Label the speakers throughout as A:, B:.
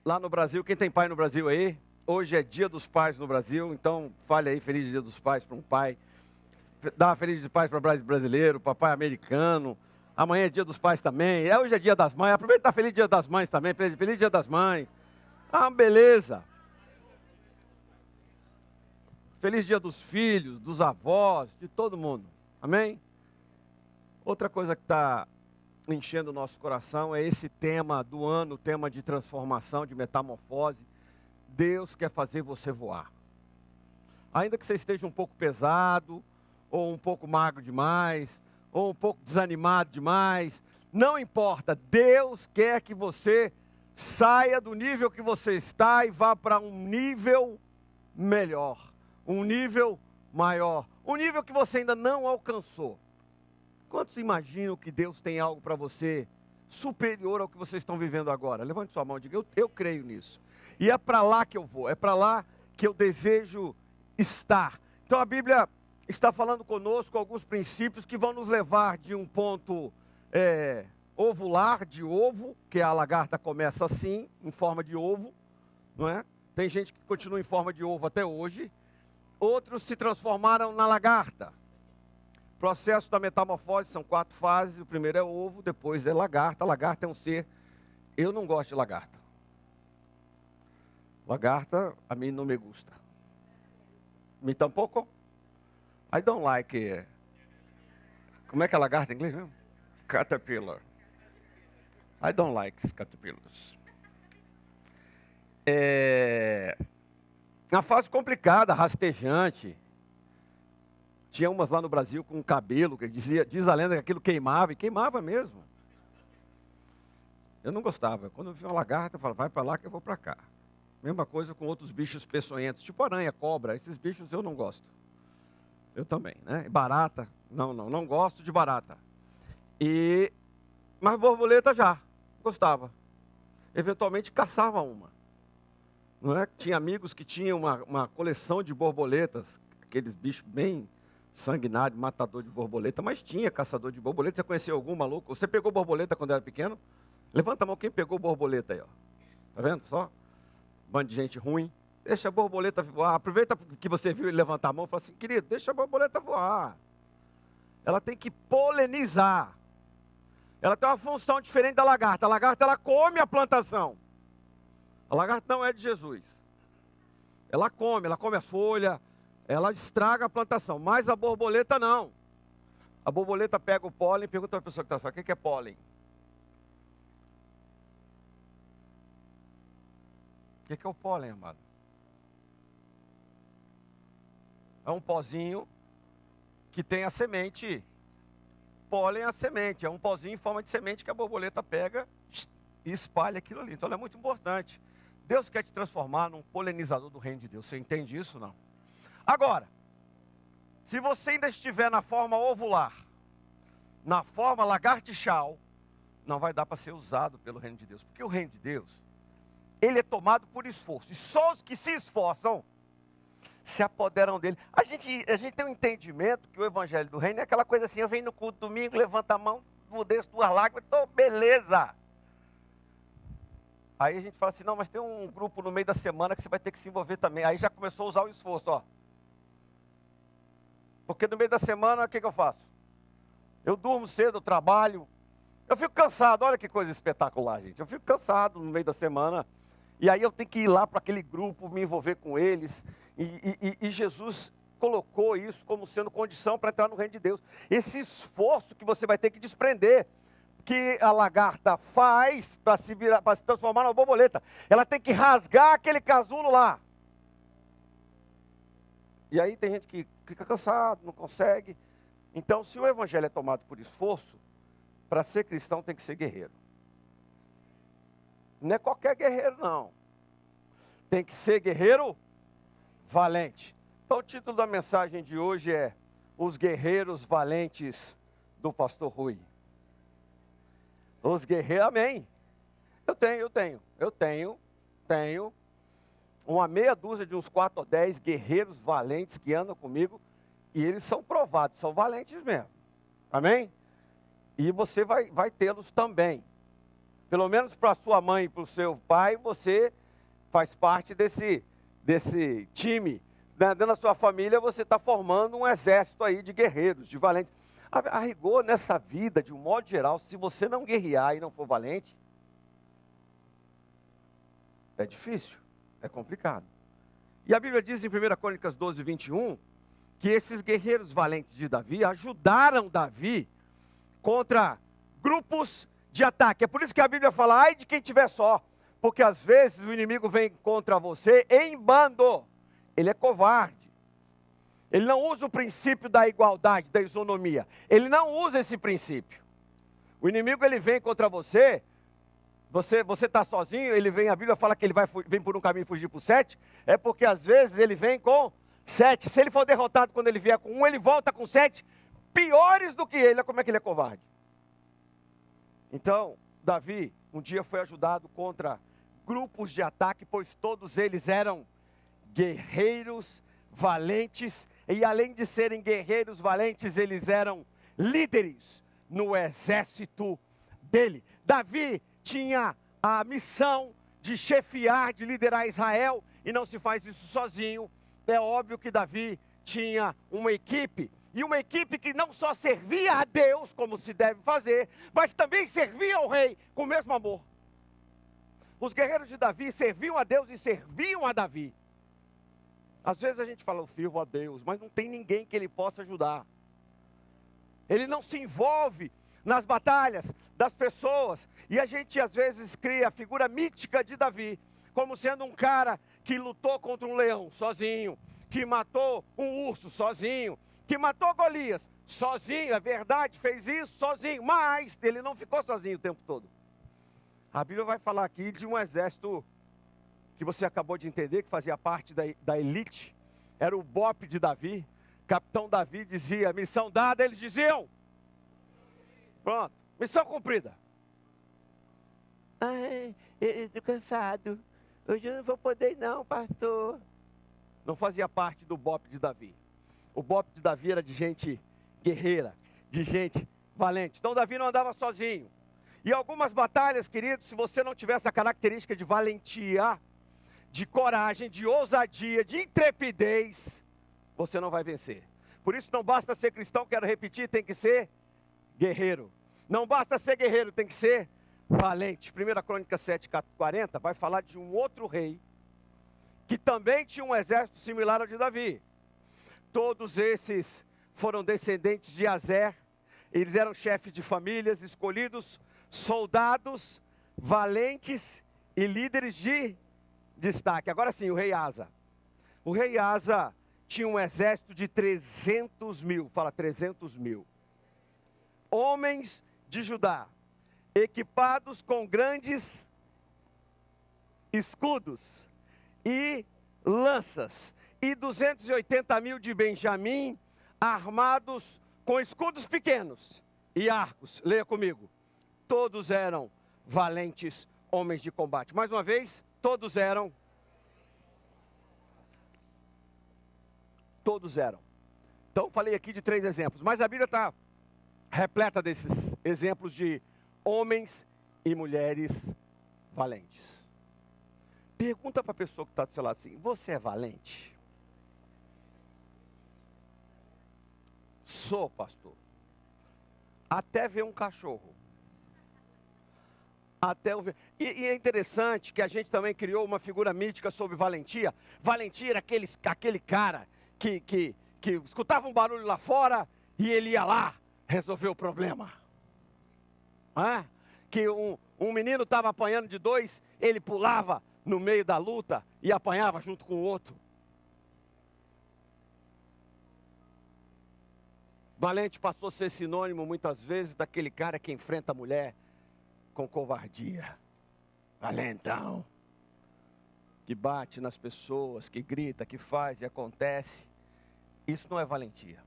A: lá no Brasil, quem tem pai no Brasil aí? Hoje é Dia dos Pais no Brasil, então fale aí, feliz Dia dos Pais para um pai. Dá uma feliz Dia dos Pais para o brasileiro, papai americano. Amanhã é Dia dos Pais também. Hoje é Dia das Mães. Aproveita e dá feliz Dia das Mães também. Feliz Dia das Mães. Ah, beleza. Feliz Dia dos filhos, dos avós, de todo mundo. Amém? Outra coisa que está enchendo o nosso coração é esse tema do ano, o tema de transformação, de metamorfose. Deus quer fazer você voar. Ainda que você esteja um pouco pesado, ou um pouco magro demais, ou um pouco desanimado demais, não importa. Deus quer que você saia do nível que você está e vá para um nível melhor, um nível maior, um nível que você ainda não alcançou. Quantos imaginam que Deus tem algo para você superior ao que vocês estão vivendo agora? Levante sua mão e diga, eu creio nisso. E é para lá que eu vou, é para lá que eu desejo estar. Então a Bíblia está falando conosco alguns princípios que vão nos levar de um ponto ovular, de ovo, que a lagarta começa assim, em forma de ovo, não é? Tem gente que continua em forma de ovo até hoje. Outros se transformaram na lagarta. Processo da metamorfose são 4 fases. O primeiro é ovo, depois é lagarta. A lagarta é um ser... Eu não gosto de lagarta. Lagarta, a mim não me gusta. Me tampouco? I don't like... Como é que é lagarta em inglês mesmo? Caterpillar. I don't like caterpillars. Uma fase complicada, rastejante. Tinha umas lá no Brasil com cabelo, que diz a lenda que aquilo queimava, e queimava mesmo. Eu não gostava. Quando eu vi uma lagarta, eu falava, vai para lá que eu vou para cá. Mesma coisa com outros bichos peçonhentos, tipo aranha, cobra, esses bichos eu não gosto. Eu também, né? Barata, não gosto de barata. Mas borboleta já, gostava. Eventualmente caçava uma. Não é? Tinha amigos que tinham uma coleção de borboletas, aqueles bichos bem sanguinários, matador de borboleta, mas tinha caçador de borboleta. Você conheceu algum maluco? Você pegou borboleta quando era pequeno? Levanta a mão quem pegou borboleta aí, ó. Tá vendo só? Bando de gente ruim. Deixa a borboleta voar. Aproveita que você viu ele levantar a mão e fala assim, querido, deixa a borboleta voar. Ela tem que polinizar. Ela tem uma função diferente da lagarta. A lagarta, ela come a plantação. A lagarta não é de Jesus. Ela come as folhas, ela estraga a plantação. Mas a borboleta não. A borboleta pega o pólen e pergunta para a pessoa que está falando, o que é pólen? O que é o pólen, amado? É um pozinho que tem a semente. Pólen é a semente, é um pozinho em forma de semente que a borboleta pega e espalha aquilo ali. Então ela é muito importante. Deus quer te transformar num polinizador do reino de Deus. Você entende isso ou não? Agora, se você ainda estiver na forma ovular, na forma lagartixal, não vai dar para ser usado pelo reino de Deus. Porque o reino de Deus, ele é tomado por esforço. E só os que se esforçam se apoderam dele. A gente tem um entendimento que o evangelho do reino é aquela coisa assim, eu venho no culto domingo, levanta a mão, desço 2 lágrimas, tô beleza. Aí a gente fala assim, não, mas tem um grupo no meio da semana que você vai ter que se envolver também. Aí já começou a usar o esforço, ó. Porque no meio da semana, o que eu faço? Eu durmo cedo, eu trabalho. Eu fico cansado, olha que coisa espetacular, gente. Eu fico cansado no meio da semana. E aí eu tenho que ir lá para aquele grupo, me envolver com eles. E Jesus colocou isso como sendo condição para entrar no reino de Deus. Esse esforço que você vai ter que desprender, que a lagarta faz para se transformar numa borboleta. Ela tem que rasgar aquele casulo lá. E aí tem gente que fica cansado, não consegue. Então, se o evangelho é tomado por esforço, para ser cristão tem que ser guerreiro. Não é qualquer guerreiro, não. Tem que ser guerreiro valente. Então, o título da mensagem de hoje é Os Guerreiros Valentes do Pastor Rui. Os guerreiros, amém. Eu tenho uma meia dúzia de uns 4 ou 10 guerreiros valentes que andam comigo, e eles são provados, são valentes mesmo. Amém? E você vai tê-los também. Pelo menos para sua mãe e para o seu pai, você faz parte desse time. Dentro da sua família, você está formando um exército aí de guerreiros, de valentes. A rigor, nessa vida, de um modo geral, se você não guerrear e não for valente, é difícil, é complicado. E a Bíblia diz em 1 Crônicas 12, 21, que esses guerreiros valentes de Davi ajudaram Davi contra grupos de ataque. É por isso que a Bíblia fala, ai de quem estiver só, porque às vezes o inimigo vem contra você em bando. Ele é covarde. Ele não usa o princípio da igualdade, da isonomia. Ele não usa esse princípio. O inimigo, ele vem contra você, você está sozinho, ele vem, a Bíblia fala que ele vem por um caminho e fugir por 7, é porque às vezes ele vem com 7. Se ele for derrotado quando ele vier com 1, ele volta com 7, piores do que ele. Olha como é que ele é covarde. Então, Davi, um dia foi ajudado contra grupos de ataque, pois todos eles eram guerreiros valentes, e além de serem guerreiros valentes, eles eram líderes no exército dele. Davi tinha a missão de chefiar, de liderar Israel, e não se faz isso sozinho. É óbvio que Davi tinha uma equipe, e uma equipe que não só servia a Deus, como se deve fazer, mas também servia ao rei com o mesmo amor. Os guerreiros de Davi serviam a Deus e serviam a Davi. Às vezes a gente fala, eu sirvo a Deus, mas não tem ninguém que ele possa ajudar. Ele não se envolve nas batalhas das pessoas. E a gente às vezes cria a figura mítica de Davi, como sendo um cara que lutou contra um leão sozinho, que matou um urso sozinho, que matou Golias sozinho, é verdade, fez isso sozinho, mas ele não ficou sozinho o tempo todo. A Bíblia vai falar aqui de um exército que você acabou de entender, que fazia parte da elite, era o BOPE de Davi. Capitão Davi dizia, missão dada, eles diziam, pronto, missão cumprida. Ai, eu estou cansado, hoje eu não vou poder não, pastor. Não fazia parte do BOPE de Davi. O BOPE de Davi era de gente guerreira, de gente valente. Então Davi não andava sozinho. E algumas batalhas, queridos, se você não tiver essa característica de valentia, de coragem, de ousadia, de intrepidez, você não vai vencer. Por isso não basta ser cristão, quero repetir, tem que ser guerreiro. Não basta ser guerreiro, tem que ser valente. 1 Crônicas 7:40 vai falar de um outro rei, que também tinha um exército similar ao de Davi. Todos esses foram descendentes de Azer, eles eram chefes de famílias, escolhidos, soldados, valentes e líderes de destaque. Agora sim, o rei Asa. O rei Asa tinha um exército de 300 mil, fala 300 mil. Homens de Judá, equipados com grandes escudos e lanças. E 280 mil de Benjamim, armados com escudos pequenos e arcos. Leia comigo. Todos eram valentes homens de combate. Mais uma vez, todos eram. Todos eram. Então, falei aqui de 3 exemplos. Mas a Bíblia está repleta desses exemplos de homens e mulheres valentes. Pergunta para a pessoa que está do seu lado assim, você é valente? Sou, pastor. Até ver um cachorro. E é interessante que a gente também criou uma figura mítica sobre valentia. Valentia era aquele cara que escutava um barulho lá fora e ele ia lá resolver o problema. Que um menino estava apanhando de 2, ele pulava no meio da luta e apanhava junto com o outro. Valente passou a ser sinônimo muitas vezes daquele cara que enfrenta a mulher com covardia. Valentão. Que bate nas pessoas, que grita, que faz e acontece. Isso não é valentia.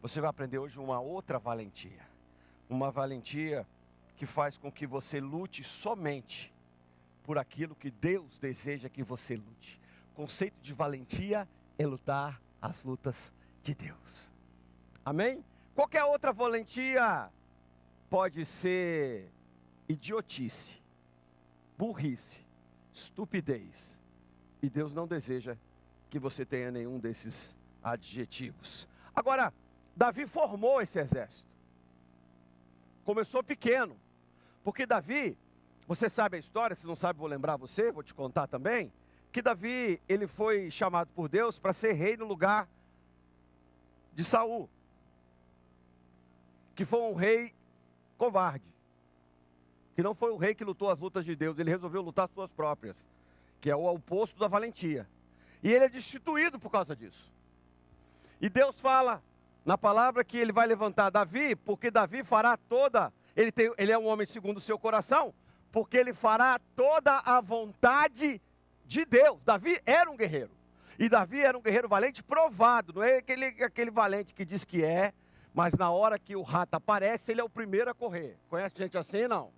A: Você vai aprender hoje uma outra valentia. Uma valentia que faz com que você lute somente por aquilo que Deus deseja que você lute. O conceito de valentia é lutar as lutas de Deus. Amém? Qualquer outra valentia pode ser idiotice. burrice, estupidez. E Deus não deseja que você tenha nenhum desses adjetivos. Agora, Davi formou esse exército. Começou pequeno. Porque Davi, você sabe a história, se não sabe vou lembrar você, vou te contar também, que Davi, ele foi chamado por Deus para ser rei no lugar de Saul, que foi um rei covarde, que não foi um rei que lutou as lutas de Deus, ele resolveu lutar as suas próprias, que é o oposto da valentia, e ele é destituído por causa disso. E Deus fala na palavra que ele vai levantar Davi, porque Davi fará toda, ele é um homem segundo o seu coração, porque ele fará toda a vontade de Deus. Davi era um guerreiro. E Davi era um guerreiro valente provado. Não é aquele valente que diz que é, mas na hora que o rato aparece, ele é o primeiro a correr. Conhece gente assim, não?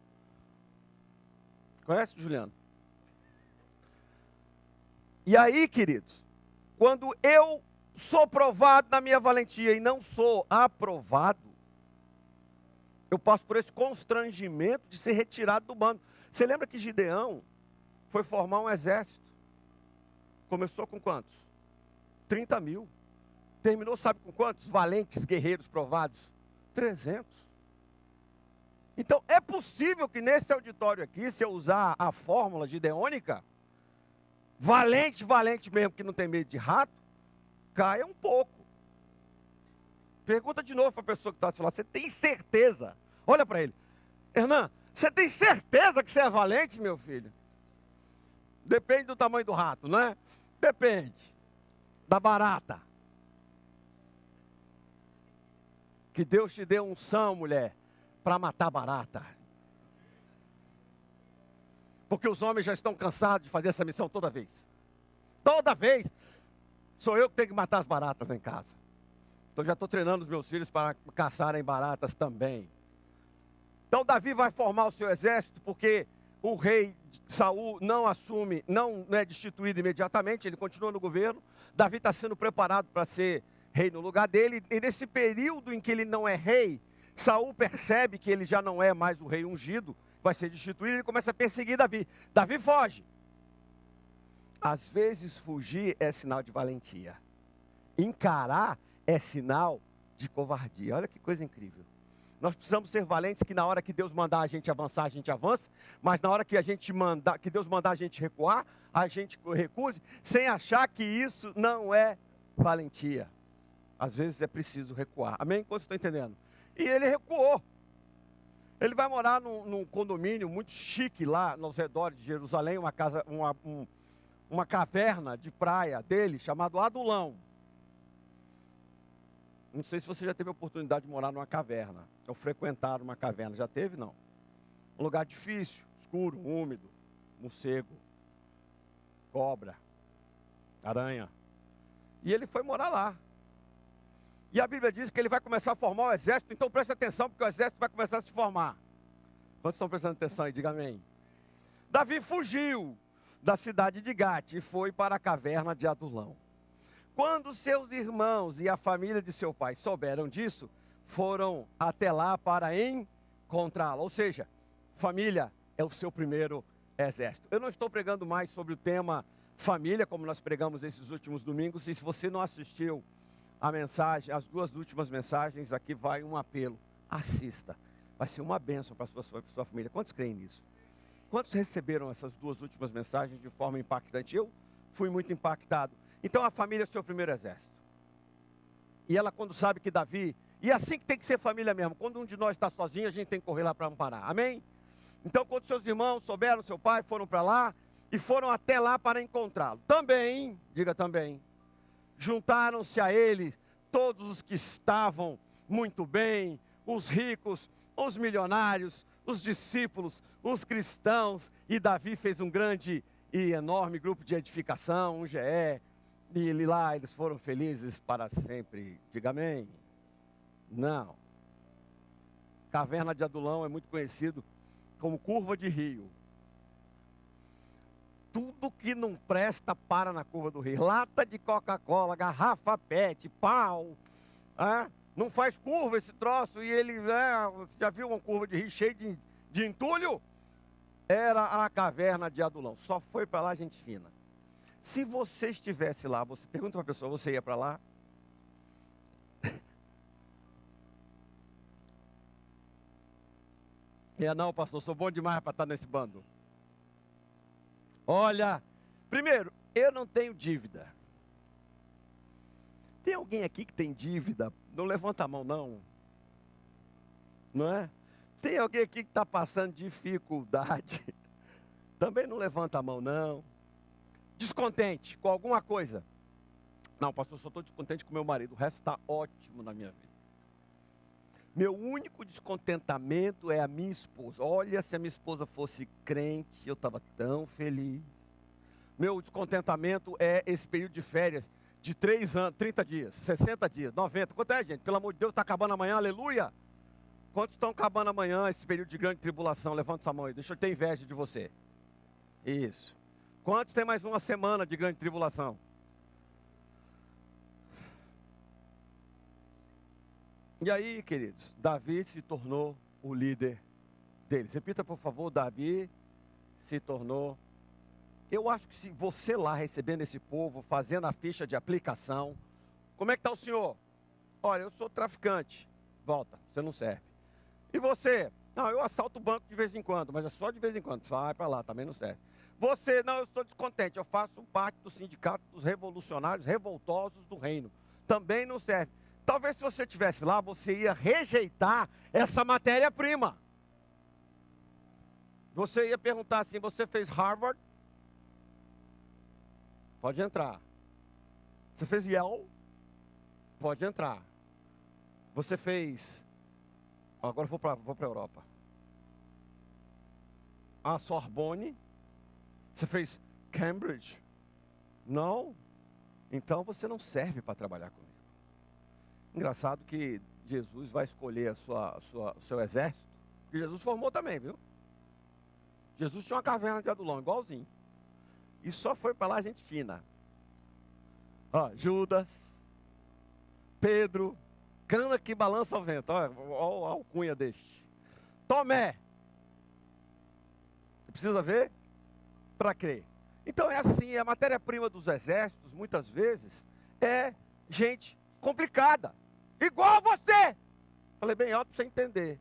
A: Conhece, Juliano? E aí, queridos, quando eu sou provado na minha valentia e não sou aprovado, eu passo por esse constrangimento de ser retirado do bando. Você lembra que Gideão foi formar um exército? Começou com quantos? 30 mil. Terminou, sabe com quantos? Valentes guerreiros provados? 300. Então, é possível que nesse auditório aqui, se eu usar a fórmula gideônica, valente mesmo, que não tem medo de rato, caia um pouco. Pergunta de novo para a pessoa que está do seu lado, você tem certeza? Olha para ele. Hernan, você tem certeza que você é valente, meu filho? Depende do tamanho do rato, não é? Depende. Da barata. Que Deus te dê unção, mulher, para matar barata. Porque os homens já estão cansados de fazer essa missão toda vez. Toda vez. Sou eu que tenho que matar as baratas lá em casa. Então já estou treinando os meus filhos para caçarem baratas também. Então Davi vai formar o seu exército porque o rei Saul não assume, não é destituído imediatamente, ele continua no governo. Davi está sendo preparado para ser rei no lugar dele. E nesse período em que ele não é rei, Saul percebe que ele já não é mais o rei ungido, vai ser destituído, ele começa a perseguir Davi. Davi foge. Às vezes fugir é sinal de valentia. Encarar é sinal de covardia. Olha que coisa incrível. Nós precisamos ser valentes, que na hora que Deus mandar a gente avançar, a gente avança, mas na hora que que Deus mandar a gente recuar, a gente recuse, sem achar que isso não é valentia. Às vezes é preciso recuar. Amém? Quantos estão entendendo? E ele recuou. Ele vai morar num condomínio muito chique lá nos redores de Jerusalém, uma caverna de praia dele, chamado Adulão. Não sei se você já teve a oportunidade de morar numa caverna, ou frequentar uma caverna. Já teve? Não. Um lugar difícil, escuro, úmido, morcego, cobra, aranha. E ele foi morar lá. E a Bíblia diz que ele vai começar a formar o exército, então preste atenção, porque o exército vai começar a se formar. Quantos estão prestando atenção aí? Diga amém. Davi fugiu da cidade de Gate e foi para a caverna de Adulão. Quando seus irmãos e a família de seu pai souberam disso, foram até lá para encontrá-lo. Ou seja, família é o seu primeiro exército. Eu não estou pregando mais sobre o tema família, como nós pregamos esses últimos domingos. E se você não assistiu a mensagem, as duas últimas mensagens, aqui vai um apelo. Assista. Vai ser uma bênção para a sua família. Quantos creem nisso? Quantos receberam essas duas últimas mensagens de forma impactante? Eu fui muito impactado. Então a família é o seu primeiro exército. E ela, quando sabe que Davi... E é assim que tem que ser família mesmo. Quando um de nós está sozinho, a gente tem que correr lá para amparar. Amém? Então, quando seus irmãos souberam, seu pai, foram para lá e foram até lá para encontrá-lo. Também, diga também, juntaram-se a ele todos os que estavam muito bem, os ricos, os milionários, os discípulos, os cristãos. E Davi fez um grande e enorme grupo de edificação, um GE. E lá eles foram felizes para sempre. Diga amém. Não. Caverna de Adulão é muito conhecido como curva de rio. Tudo que não presta para na curva do rio. Lata de Coca-Cola, garrafa PET, pau. Não faz curva esse troço. E ele, você já viu uma curva de rio cheia de entulho? era a caverna de Adulão. Só foi para lá gente fina. Se você estivesse lá, você pergunta para a pessoa, você ia para lá? Não, pastor, sou bom demais para estar nesse bando. Olha, primeiro, eu não tenho dívida. Tem alguém aqui que tem dívida? Não levanta a mão, não. Não é? Tem alguém aqui que está passando dificuldade? Também não levanta a mão, não. Descontente com alguma coisa? Não, pastor, só estou descontente com meu marido. O resto está ótimo na minha vida. Meu único descontentamento é a minha esposa. Olha, se a minha esposa fosse crente, eu estava tão feliz. Meu descontentamento é esse período de férias de 3 anos, 30 dias, 60 dias, 90. Quanto é, gente? Pelo amor de Deus, está acabando amanhã, aleluia. Quantos estão acabando amanhã esse período de grande tribulação? Levanta sua mão aí, deixa eu ter inveja de você. Isso. Quantos tem mais uma semana de grande tribulação? E aí, queridos, Davi se tornou o líder deles. Repita, por favor, Davi se tornou. Eu acho que se você lá recebendo esse povo, fazendo a ficha de aplicação, como é que está o senhor? Olha, eu sou traficante. Volta, você não serve. E você? Não, eu assalto o banco de vez em quando, mas é só de vez em quando. Sai para lá, também não serve. Você? Não, eu sou descontente. Eu faço parte do sindicato dos revolucionários revoltosos do reino. Também não serve. Talvez se você estivesse lá, você ia rejeitar essa matéria-prima. Você ia perguntar assim, você fez Harvard? Pode entrar. Você fez Yale? Pode entrar. Você fez... Agora vou para a Europa. A Sorbonne? Você fez Cambridge? Não? Então você não serve para trabalhar comigo. Engraçado que Jesus vai escolher o seu exército. Que Jesus formou também, viu? Jesus tinha uma caverna de Adulão, igualzinho. E só foi para lá gente fina. Judas, Pedro, cana que balança o vento. Olha a alcunha deste. Tomé. Você precisa ver para crer. Então é assim, a matéria-prima dos exércitos, muitas vezes, é gente complicada. Igual você. Falei bem alto para você entender.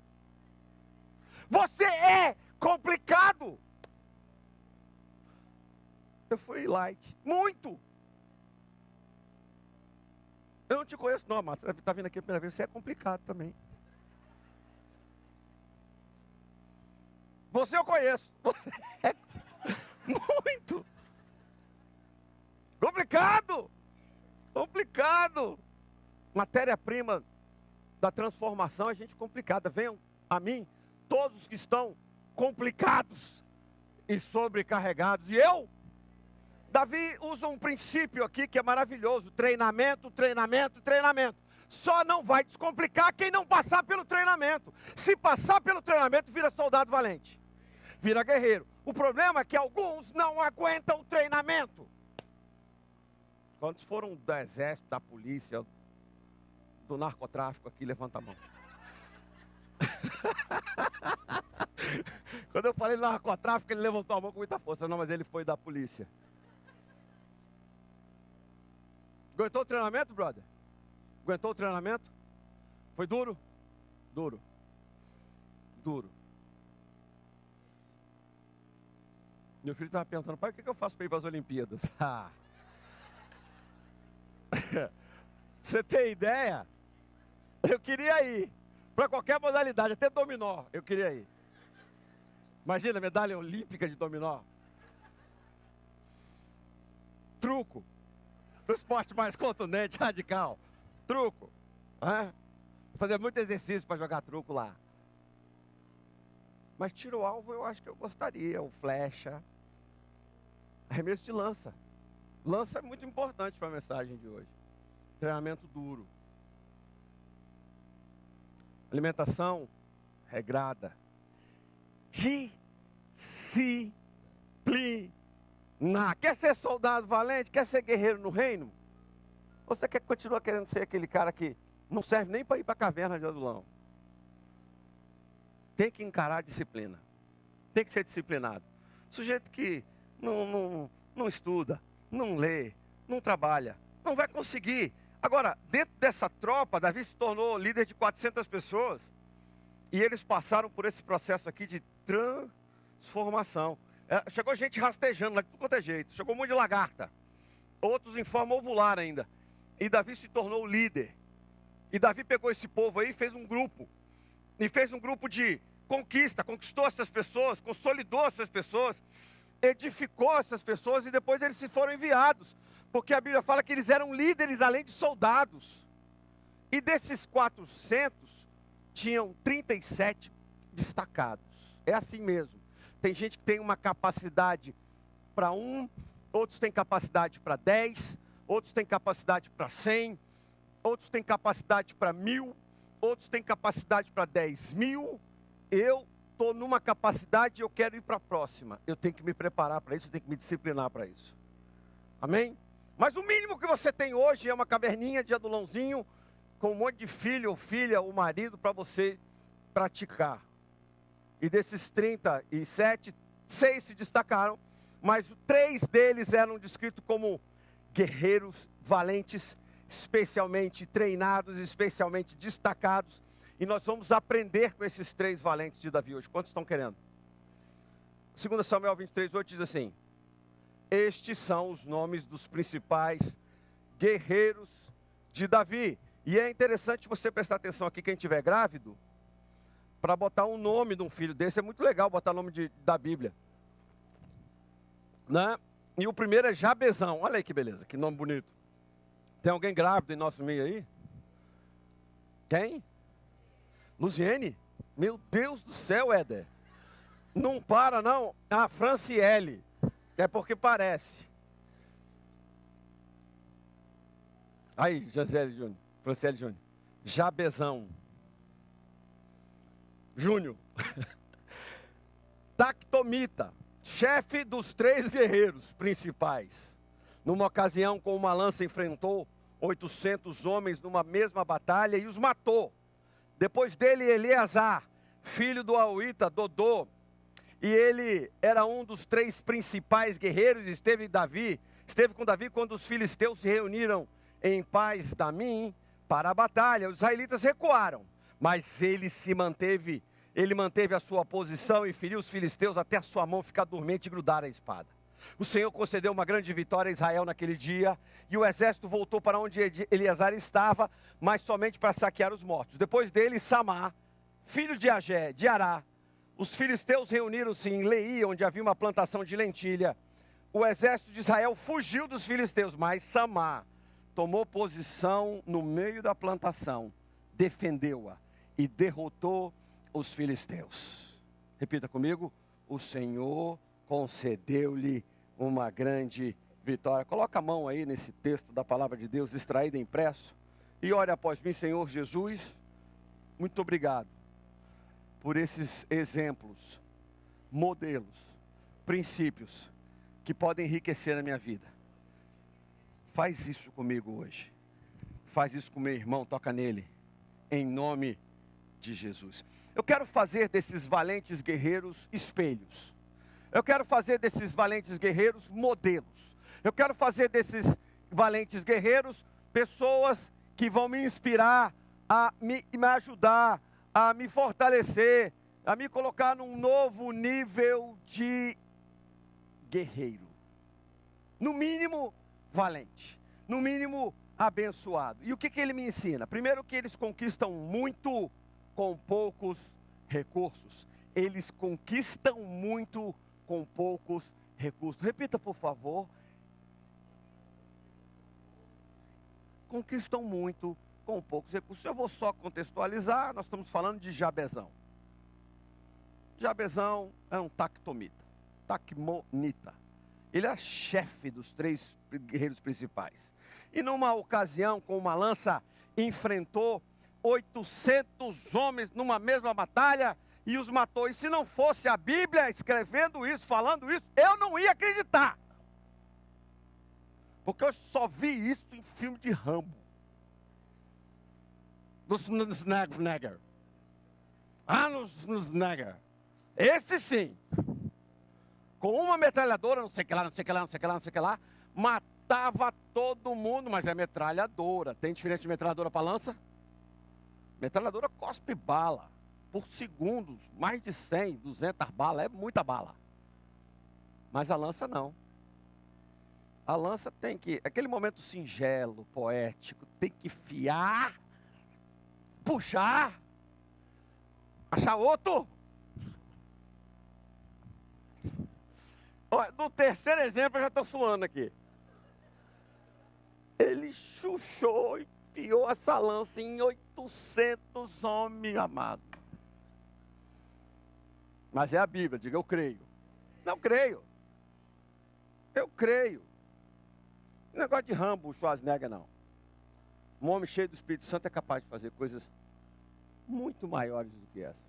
A: Você é complicado. Eu fui light. Muito. Eu não te conheço não, Márcio. Você está vindo aqui a primeira vez. Você é complicado também. Você eu conheço. Você é muito. Complicado. Complicado. Matéria-prima da transformação é gente complicada. Venham a mim todos que estão complicados e sobrecarregados. E eu, Davi usa um princípio aqui que é maravilhoso. Treinamento, treinamento, treinamento. Só não vai descomplicar quem não passar pelo treinamento. Se passar pelo treinamento, vira soldado valente. Vira guerreiro. O problema é que alguns não aguentam o treinamento. Quantos foram do exército, da polícia, do narcotráfico aqui, levanta a mão. Quando eu falei narcotráfico, ele levantou a mão com muita força. Não, mas ele foi da polícia. Aguentou o treinamento, brother? Aguentou o treinamento? Foi duro? Duro. Duro. Meu filho estava perguntando, pai, o que eu faço para ir para as Olimpíadas? Você tem ideia? Eu queria ir. Para qualquer modalidade, até dominó, eu queria ir. Imagina, medalha olímpica de dominó. Truco. O esporte mais contundente, radical. Truco. Fazer muito exercício para jogar truco lá. Mas tiro alvo eu acho que eu gostaria. O flecha. Arremesso de lança. Lança é muito importante para a mensagem de hoje. Treinamento duro. Alimentação regrada. Disciplina. Quer ser soldado valente? Quer ser guerreiro no reino? Ou você continua querendo ser aquele cara que não serve nem para ir para a caverna de Adulão? Tem que encarar a disciplina. tem que ser disciplinado. Sujeito que não estuda, não lê, não trabalha, não vai conseguir. Agora, dentro dessa tropa, Davi se tornou líder de 400 pessoas. E eles passaram por esse processo aqui de transformação. Chegou gente rastejando lá de tudo quanto é jeito. Chegou um monte de lagarta. Outros em forma ovular ainda. E Davi se tornou o líder. E Davi pegou esse povo aí e fez um grupo. E fez um grupo de conquista. Conquistou essas pessoas, consolidou essas pessoas, edificou essas pessoas e depois eles se foram enviados. Porque a Bíblia fala que eles eram líderes além de soldados. E desses 400... tinham 37 destacados. É assim mesmo. Tem gente que tem uma capacidade para 1, outros têm capacidade para 10, outros têm capacidade para 100, outros têm capacidade para 1000, outros têm capacidade para 10.000. Eu estou numa capacidade e eu quero ir para a próxima. Eu tenho que me preparar para isso, eu tenho que me disciplinar para isso. Amém? Mas o mínimo que você tem hoje é uma caverninha de adulãozinho, com um monte de filho ou filha, ou marido, para você praticar. E desses 37, 6 se destacaram, mas 3 deles eram descritos como guerreiros valentes, especialmente treinados, especialmente destacados. E nós vamos aprender com esses 3 valentes de Davi hoje. Quantos estão querendo? 2 Samuel 23:8 diz assim: estes são os nomes dos principais guerreiros de Davi. E é interessante você prestar atenção aqui, quem estiver grávido, para botar um nome de um filho desse. É muito legal botar o nome da Bíblia, né? E o primeiro é Jabezão. Olha aí que beleza, que nome bonito. Tem alguém grávido em nosso meio aí? Quem? Luziene? Meu Deus do céu, Éder. Não para não. Ah, Franciele. É porque parece. Aí, José Júnior. Franciele Júnior. Jabezão Júnior. Tactomita, chefe dos 3 guerreiros principais. Numa ocasião, com uma lança, enfrentou 800 homens numa mesma batalha e os matou. Depois dele, Eleazar, filho do Auita, Dodô. E ele era um dos 3 principais guerreiros. Esteve com Davi quando os filisteus se reuniram em Paz-Damim para a batalha. Os israelitas recuaram, mas ele manteve a sua posição e feriu os filisteus até a sua mão ficar dormente e grudar a espada. O Senhor concedeu uma grande vitória a Israel naquele dia, e o exército voltou para onde Eleazar estava, mas somente para saquear os mortos. Depois dele, Samar, filho de Agé, de Ará. Os filisteus reuniram-se em Leí, onde havia uma plantação de lentilha. O exército de Israel fugiu dos filisteus, mas Samar tomou posição no meio da plantação, defendeu-a e derrotou os filisteus. Repita comigo: o Senhor concedeu-lhe uma grande vitória. Coloca a mão aí nesse texto da palavra de Deus, extraído e impresso, e ore após mim. Senhor Jesus, muito obrigado por esses exemplos, modelos, princípios que podem enriquecer a minha vida. Faz isso comigo hoje. Faz isso com meu irmão, toca nele. Em nome de Jesus. Eu quero fazer desses valentes guerreiros espelhos. Eu quero fazer desses valentes guerreiros modelos. Eu quero fazer desses valentes guerreiros pessoas que vão me inspirar, a me ajudar, a me fortalecer, a me colocar num novo nível de guerreiro. No mínimo, valente. No mínimo, abençoado. E o que ele me ensina? Primeiro, que eles conquistam muito com poucos recursos. Eles conquistam muito com poucos recursos. Repita, por favor. Conquistam muito com poucos recursos. Eu vou só contextualizar. Nós estamos falando de Jabezão. Jabezão é um tactomita. Tacmonita. Ele é chefe dos 3 guerreiros principais. E numa ocasião, com uma lança, enfrentou 800 homens numa mesma batalha e os matou. E se não fosse a Bíblia escrevendo isso, falando isso, eu não ia acreditar. Porque eu só vi isso em filme de Rambo. Do Schwarzenegger. No Schwarzenegger. Esse sim. com uma metralhadora, não sei o que lá, não sei o que lá, não sei o que lá, não sei o que lá, matava todo mundo, mas é metralhadora. Tem diferença de metralhadora para lança? Metralhadora cospe bala por segundos, mais de 100, 200 balas, é muita bala. Mas a lança não. A lança tem que, aquele momento singelo, poético, tem que fiar, puxar, achar outro. Olha, no terceiro exemplo eu já estou suando aqui. Ele chuchou e enfiou essa lança em 800 homens, amado. Mas é a Bíblia, diga eu creio. Não creio. Eu creio. Negócio de Rambo, Schwarzenegger, não. Um homem cheio do Espírito Santo é capaz de fazer coisas muito maiores do que essa.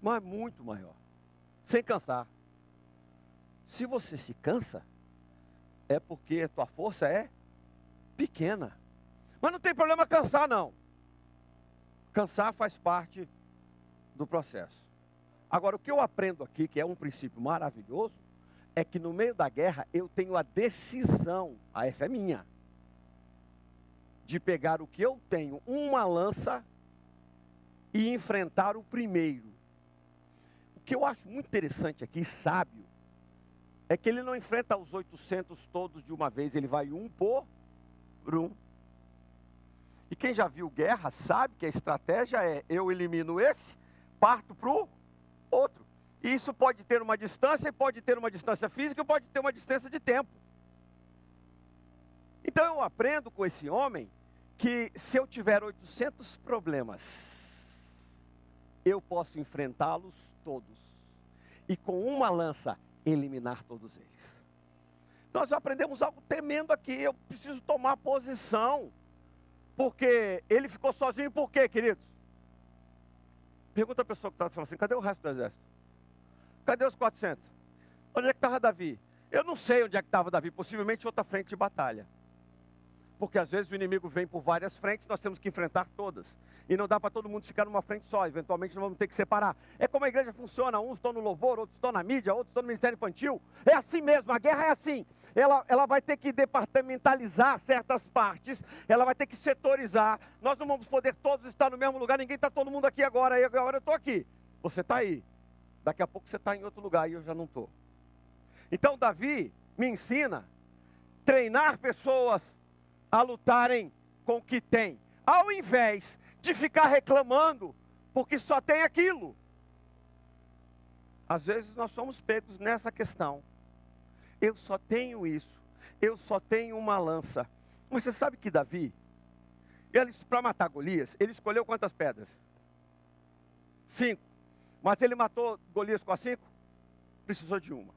A: Mas muito maior. Sem cansar. Se você se cansa, é porque a tua força é pequena. Mas não tem problema cansar, não. Cansar faz parte do processo. Agora, o que eu aprendo aqui, que é um princípio maravilhoso, é que no meio da guerra eu tenho a decisão, essa é minha, de pegar o que eu tenho, uma lança, e enfrentar o primeiro. O que eu acho muito interessante aqui, sábio, é que ele não enfrenta os 800 todos de uma vez, ele vai um por um. E quem já viu guerra sabe que a estratégia é, eu elimino esse, parto para o outro. E isso pode ter uma distância, pode ter uma distância física, pode ter uma distância de tempo. Então eu aprendo com esse homem que se eu tiver 800 problemas, eu posso enfrentá-los todos. E com uma lança, eliminar todos eles. Nós aprendemos algo tremendo aqui. Eu preciso tomar posição. Porque ele ficou sozinho por quê, queridos? Pergunta a pessoa que está falando assim, cadê o resto do exército? Cadê os 400? Onde é que estava Davi? Eu não sei onde é que estava Davi, possivelmente outra frente de batalha. Porque às vezes o inimigo vem por várias frentes, nós temos que enfrentar todas. E não dá para todo mundo ficar numa frente só, eventualmente nós vamos ter que separar. É como a igreja funciona, uns estão no louvor, outros estão na mídia, outros estão no ministério infantil. É assim mesmo, a guerra é assim. Ela vai ter que departamentalizar certas partes, ela vai ter que setorizar. Nós não vamos poder todos estar no mesmo lugar, ninguém está todo mundo aqui agora, e agora eu estou aqui. Você está aí. Daqui a pouco você está em outro lugar e eu já não estou. Então Davi me ensina a treinar pessoas a lutarem com o que tem, ao invés de ficar reclamando porque só tem aquilo. Às vezes nós somos pegos nessa questão. Eu só tenho isso, eu só tenho uma lança. Mas você sabe que Davi, para matar Golias, ele escolheu quantas pedras? 5. Mas ele matou Golias com as 5? Precisou de uma.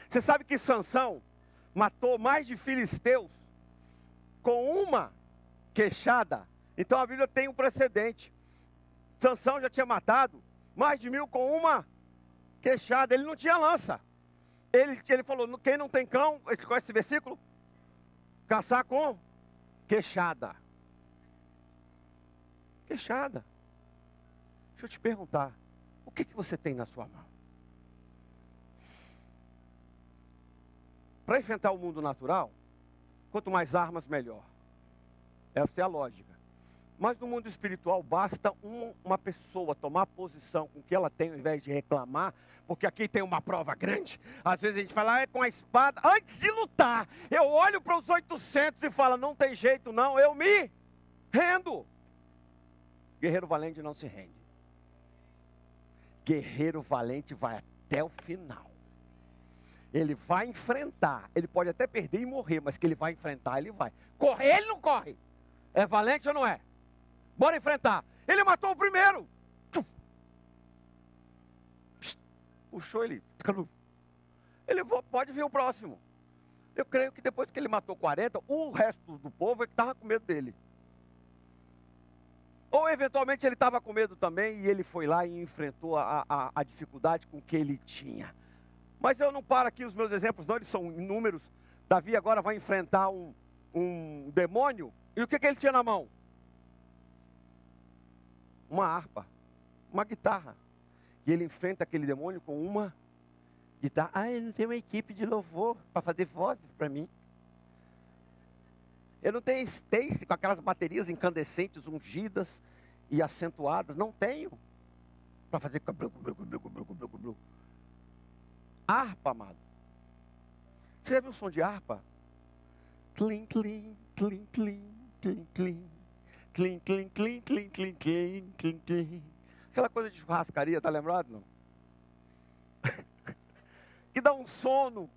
A: Você sabe que Sansão matou mais de filisteus com uma queixada? Então a Bíblia tem um precedente. Sansão já tinha matado mais de 1000 com uma queixada. Ele não tinha lança. Ele falou, quem não tem cão, você conhece esse versículo? Caçar com queixada. Queixada. Deixa eu te perguntar, o que você tem na sua mão? Para enfrentar o mundo natural, quanto mais armas, melhor. Essa é a lógica. Mas no mundo espiritual, basta uma pessoa tomar posição com o que ela tem, ao invés de reclamar, porque aqui tem uma prova grande. Às vezes a gente fala, é com a espada. Antes de lutar, eu olho para os 800 e falo, não tem jeito não, eu me rendo. Guerreiro valente não se rende. Guerreiro valente vai até o final. Ele vai enfrentar, ele pode até perder e morrer, mas que ele vai enfrentar, ele vai. Correr, ele não corre. É valente ou não é? Bora enfrentar. Ele matou o primeiro. Puxou ele. Ele pode vir o próximo. Eu creio que depois que ele matou 40, o resto do povo é que estava com medo dele. Ou eventualmente ele estava com medo também e ele foi lá e enfrentou a dificuldade com que ele tinha. Mas eu não paro aqui, os meus exemplos não, eles são inúmeros. Davi agora vai enfrentar um demônio. E o que ele tinha na mão? Uma harpa, uma guitarra. E ele enfrenta aquele demônio com uma
B: guitarra. Ah, eu não tenho uma equipe de louvor para fazer vozes para mim. Eu não tenho Stacy com aquelas baterias incandescentes, ungidas e acentuadas. Não tenho. Para fazer... Harpa, amado. Você já viu o som de harpa? Clim, clim, clim, clim, clim, clim. Clim, clim, clim, clim, clim, clim, clim, clim. Aquela coisa de churrascaria, tá lembrado, não? Que dá um sono.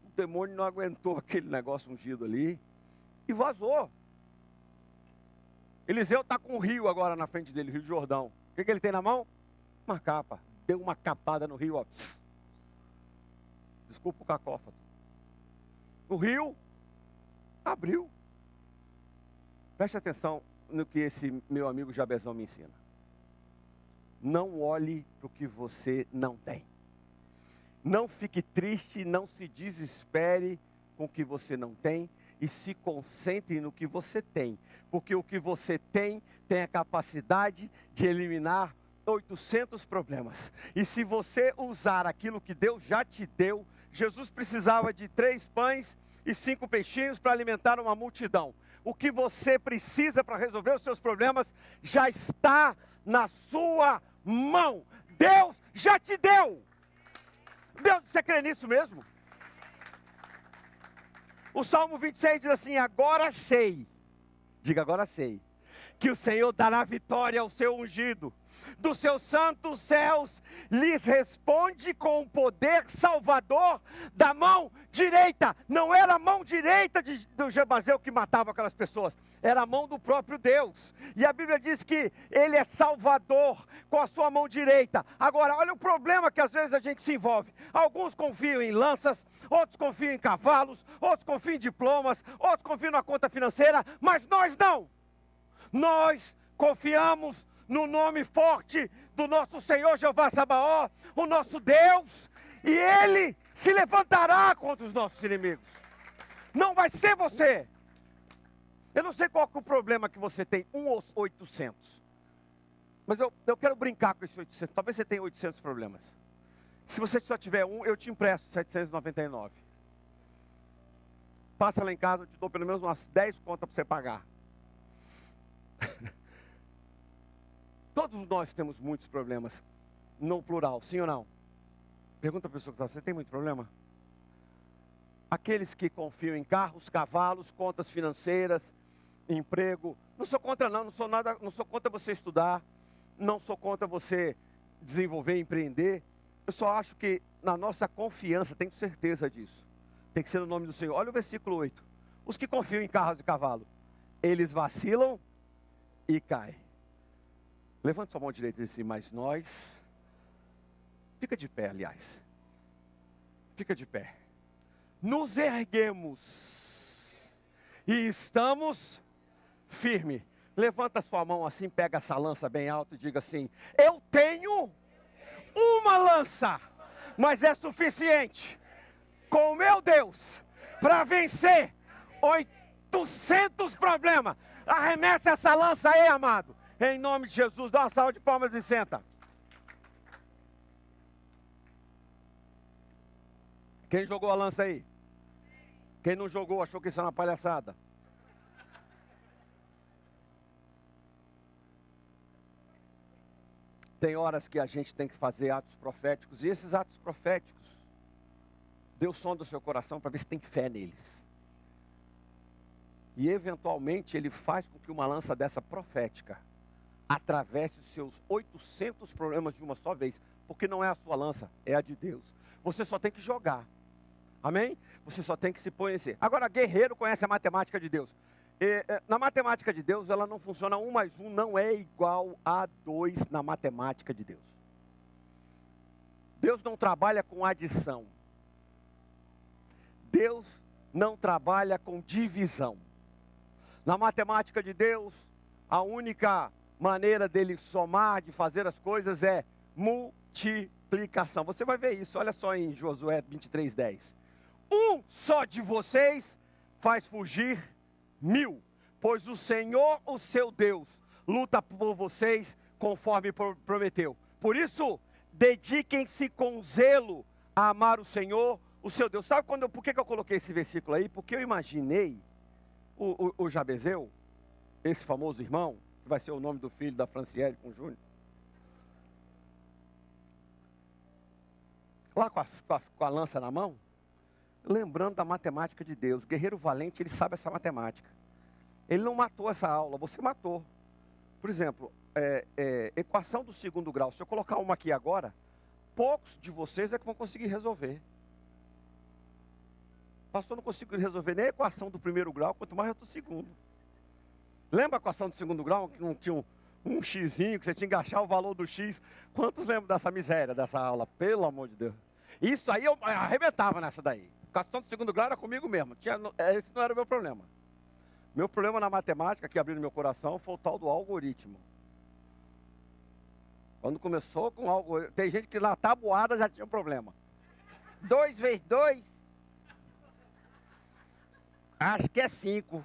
B: O demônio não aguentou aquele negócio ungido ali e vazou. Eliseu está com um rio agora na frente dele, Rio Jordão. O que ele tem na mão? Uma capa. Deu uma capada no rio, ó. Desculpa o cacófato. O rio abriu. Preste atenção no que esse meu amigo Jabezão me ensina. Não olhe para o que você não tem. Não fique triste, não se desespere com o que você não tem e se concentre no que você tem. Porque o que você tem a capacidade de eliminar 800 problemas. E se você usar aquilo que Deus já te deu, Jesus precisava de 3 pães e 5 peixinhos para alimentar uma multidão. O que você precisa para resolver os seus problemas já está na sua mão. Deus já te deu. Deus, você crê nisso mesmo? O Salmo 26 diz assim: agora sei, diga agora sei, que o Senhor dará vitória ao seu ungido. Dos seus santos céus lhes responde com o poder salvador da mão direita. Não era a mão direita do Jebazeu que matava aquelas pessoas, era a mão do próprio Deus. E a Bíblia diz que ele é salvador com a sua mão direita. Agora, olha o problema que às vezes a gente se envolve. Alguns confiam em lanças, outros confiam em cavalos, outros confiam em diplomas, outros confiam na conta financeira, mas nós não. Nós confiamos no nome forte do nosso Senhor Jeová Sabaó, o nosso Deus, e Ele se levantará contra os nossos inimigos. Não vai ser você. Eu não sei qual que é o problema que você tem, 1 ou 800. Mas eu quero brincar com esses 800. Talvez você tenha 800 problemas. Se você só tiver um, eu te empresto 799. Passa lá em casa, eu te dou pelo menos umas 10 contas para você pagar. Todos nós temos muitos problemas, no plural, sim ou não? Pergunta a pessoa que está, você tem muito problema? Aqueles que confiam em carros, cavalos, contas financeiras, emprego. Não sou contra não sou contra você estudar, não sou contra você desenvolver, empreender. Eu só acho que na nossa confiança, tenho certeza disso, tem que ser no nome do Senhor. Olha o versículo 8. Os que confiam em carros e cavalos, eles vacilam e caem. Levante sua mão direita e diz assim: mas nós, fica de pé, aliás, fica de pé, nos erguemos e estamos firmes. Levanta sua mão assim, pega essa lança bem alta e diga assim: eu tenho uma lança, mas é suficiente com o meu Deus para vencer 800 problemas. Arremessa essa lança aí, amado. Em nome de Jesus, dá uma salva de palmas e senta. Quem jogou a lança aí? Quem não jogou, achou que isso é uma palhaçada? Tem horas que a gente tem que fazer atos proféticos, e esses atos proféticos, Deus sonda o seu coração para ver se tem fé neles. E eventualmente Ele faz com que uma lança dessa profética atravesse os seus 800 problemas de uma só vez, porque não é a sua lança, é a de Deus. Você só tem que jogar, amém? Você só tem que se conhecer. Agora, guerreiro conhece a matemática de Deus. Na matemática de Deus, ela não funciona, 1 mais 1 não é igual a 2 na matemática de Deus. Deus não trabalha com adição. Deus não trabalha com divisão. Na matemática de Deus, a única maneira dele somar, de fazer as coisas é multiplicação. Você vai ver isso, olha só em Josué 23:10. Um só de vocês faz fugir 1000, pois o Senhor, o seu Deus, luta por vocês conforme prometeu. Por isso, dediquem-se com zelo a amar o Senhor, o seu Deus. Sabe por que eu coloquei esse versículo aí? Porque eu imaginei o Jabezeu, esse famoso irmão, que vai ser o nome do filho da Franciele com o Júnior, lá com a lança na mão, lembrando da matemática de Deus. O guerreiro valente, ele sabe essa matemática. Ele não matou essa aula, você matou. Por exemplo, equação do segundo grau, se eu colocar uma aqui agora, poucos de vocês é que vão conseguir resolver. Pastor, não consigo resolver nem a equação do primeiro grau, quanto mais do segundo. Lembra a equação do segundo grau, que não tinha um xizinho, que você tinha que achar o valor do x? Quantos lembram dessa miséria, dessa aula? Pelo amor de Deus. Isso aí eu arrebentava nessa daí. A equação do segundo grau era comigo mesmo. Esse não era o meu problema. Meu problema na matemática, que abriu no meu coração, foi o tal do algoritmo. Quando começou com algoritmo, tem gente que na tabuada já tinha um problema. 2 vezes 2, acho que é 5.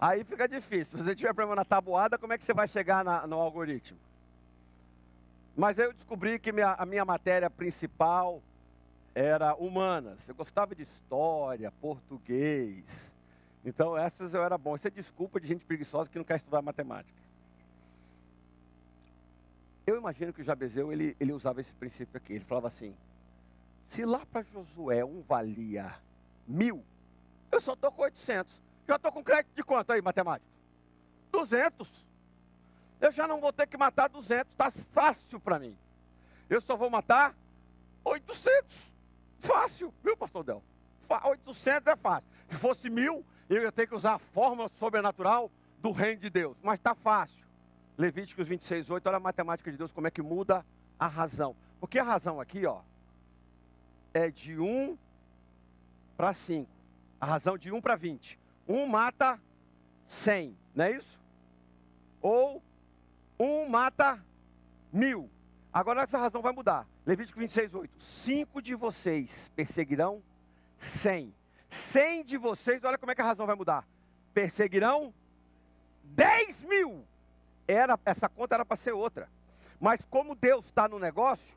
B: Aí fica difícil. Se você tiver problema na tabuada, como é que você vai chegar no algoritmo? Mas eu descobri que a minha matéria principal era humanas. Eu gostava de história, português. Então essas eu era bom. Isso é desculpa de gente preguiçosa que não quer estudar matemática. Eu imagino que o Jabezeu, ele usava esse princípio aqui. Ele falava assim: se lá para Josué valia 1000, eu só estou com 800. Já estou com crédito de quanto aí, matemático? 200. Eu já não vou ter que matar 200. Está fácil para mim. Eu só vou matar 800. Fácil, viu, pastor Del? 800 é fácil. Se fosse 1000, eu ia ter que usar a fórmula sobrenatural do reino de Deus. Mas está fácil. Levíticos 26:8, olha a matemática de Deus, como é que muda a razão. Porque a razão aqui, ó, é de 1 para 5. A razão de 1 para 20. 1 mata 100, não é isso? Ou 1 mata 1000. Agora essa razão vai mudar. Levítico 26:8. 5 de vocês perseguirão 100. 100 de vocês, olha como é que a razão vai mudar. Perseguirão 10.000. Essa conta era para ser outra. Mas como Deus está no negócio,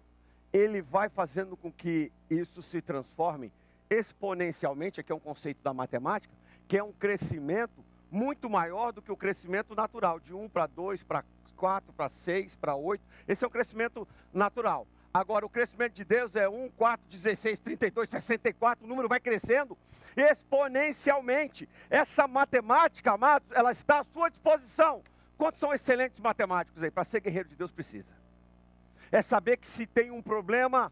B: Ele vai fazendo com que isso se transforme exponencialmente. Aqui é um conceito da matemática, que é um crescimento muito maior do que o crescimento natural. De 1 para 2, para 4, para 6, para 8. Esse é um crescimento natural. Agora, o crescimento de Deus é 1, 4, 16, 32, 64. O número vai crescendo exponencialmente. Essa matemática, amados, ela está à sua disposição. Quantos são excelentes matemáticos aí? Para ser guerreiro de Deus precisa. É saber que se tem um problema,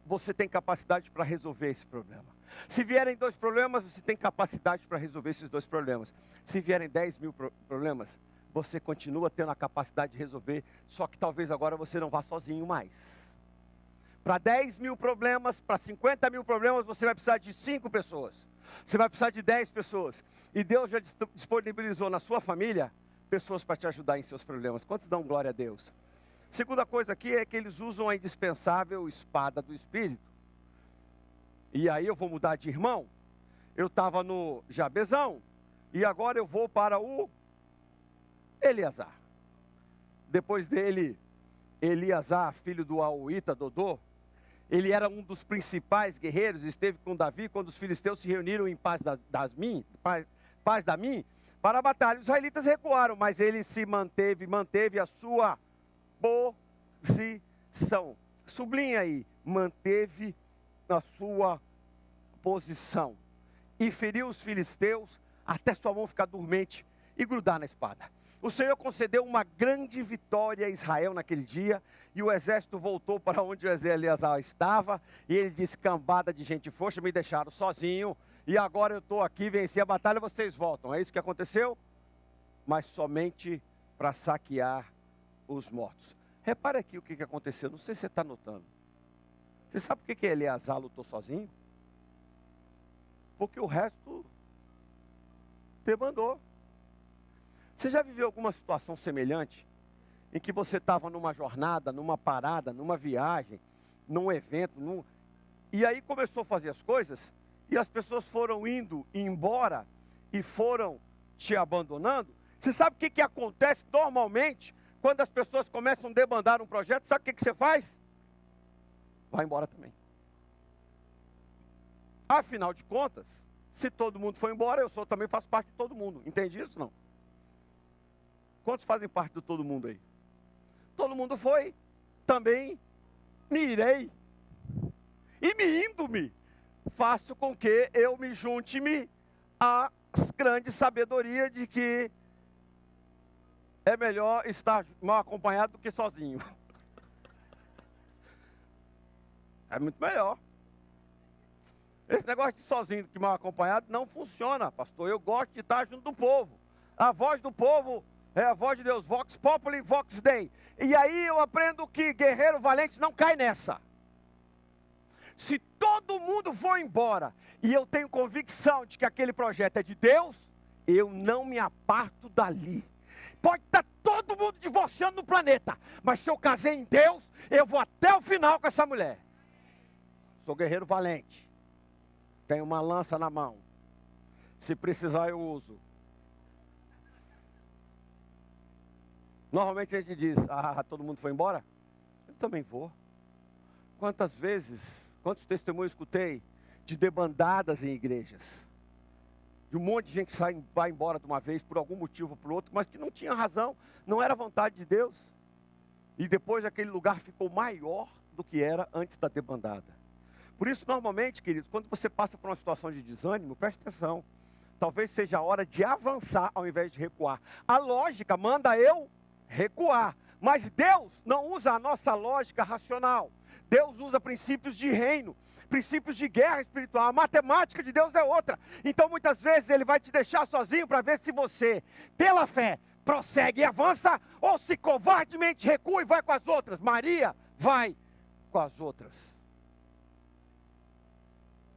B: você tem capacidade para resolver esse problema. Se vierem 2 problemas, você tem capacidade para resolver esses 2 problemas. Se vierem 10.000 problemas, você continua tendo a capacidade de resolver, só que talvez agora você não vá sozinho mais. Para 10.000 problemas, para 50.000 problemas, você vai precisar de 5 pessoas. Você vai precisar de 10 pessoas. E Deus já disponibilizou na sua família pessoas para te ajudar em seus problemas. Quantos dão glória a Deus? Segunda coisa aqui é que eles usam a indispensável espada do Espírito. E aí eu vou mudar de irmão. Eu estava no Jabezão e agora eu vou para o Eleazar. Depois dele, Eleazar, filho do Auíta, Dodô, ele era um dos principais guerreiros, esteve com Davi quando os filisteus se reuniram em Paz da Mim, para a batalha. Os israelitas recuaram, mas ele se manteve a sua posição. Sublinha aí, manteve a sua posição. E feriu os filisteus até sua mão ficar dormente e grudar na espada. O Senhor concedeu uma grande vitória a Israel naquele dia, e o exército voltou para onde o Eleazar estava, e ele disse: cambada de gente frouxa, me deixaram sozinho, e agora eu estou aqui, venci a batalha, vocês voltam. É isso que aconteceu? Mas somente para saquear os mortos. Repare aqui o que aconteceu, não sei se você está notando. Você sabe por que Eleazar lutou sozinho? Porque o resto demandou. Você já viveu alguma situação semelhante? Em que você estava numa jornada, numa parada, numa viagem, num evento, e aí começou a fazer as coisas, e as pessoas foram indo embora, e foram te abandonando? Você sabe o que acontece normalmente
A: quando as pessoas começam a debandar um projeto, sabe o que você faz? Vai embora também. Afinal de contas, se todo mundo for embora, eu também faço parte de todo mundo. Entende isso, não? Quantos fazem parte de todo mundo aí? Todo mundo foi, também me irei. E me indo-me, faço com que eu me junte-me à grande sabedoria de que é melhor estar mal acompanhado do que sozinho. É muito melhor. Esse negócio de sozinho do que mal acompanhado não funciona, pastor. Eu gosto de estar junto do povo. A voz do povo é a voz de Deus. Vox populi, vox dei. E aí eu aprendo que guerreiro valente não cai nessa. Se todo mundo for embora e eu tenho convicção de que aquele projeto é de Deus, eu não me aparto dali. Pode estar todo mundo divorciando no planeta, mas se eu casei em Deus, eu vou até o final com essa mulher. Sou guerreiro valente. Tenho uma lança na mão. Se precisar, eu uso. Normalmente a gente diz, todo mundo foi embora? Eu também vou. Quantos testemunhos escutei de debandadas em igrejas? De um monte de gente que vai embora de uma vez por algum motivo ou por outro, mas que não tinha razão, não era vontade de Deus. E depois aquele lugar ficou maior do que era antes da debandada. Por isso, normalmente, queridos, quando você passa por uma situação de desânimo, preste atenção. Talvez seja a hora de avançar ao invés de recuar. A lógica manda eu recuar. Mas Deus não usa a nossa lógica racional. Deus usa princípios de reino, princípios de guerra espiritual. A matemática de Deus é outra. Então, muitas vezes, Ele vai te deixar sozinho para ver se você, pela fé, prossegue e avança, ou se covardemente recua e vai com as outras. Maria vai com as outras.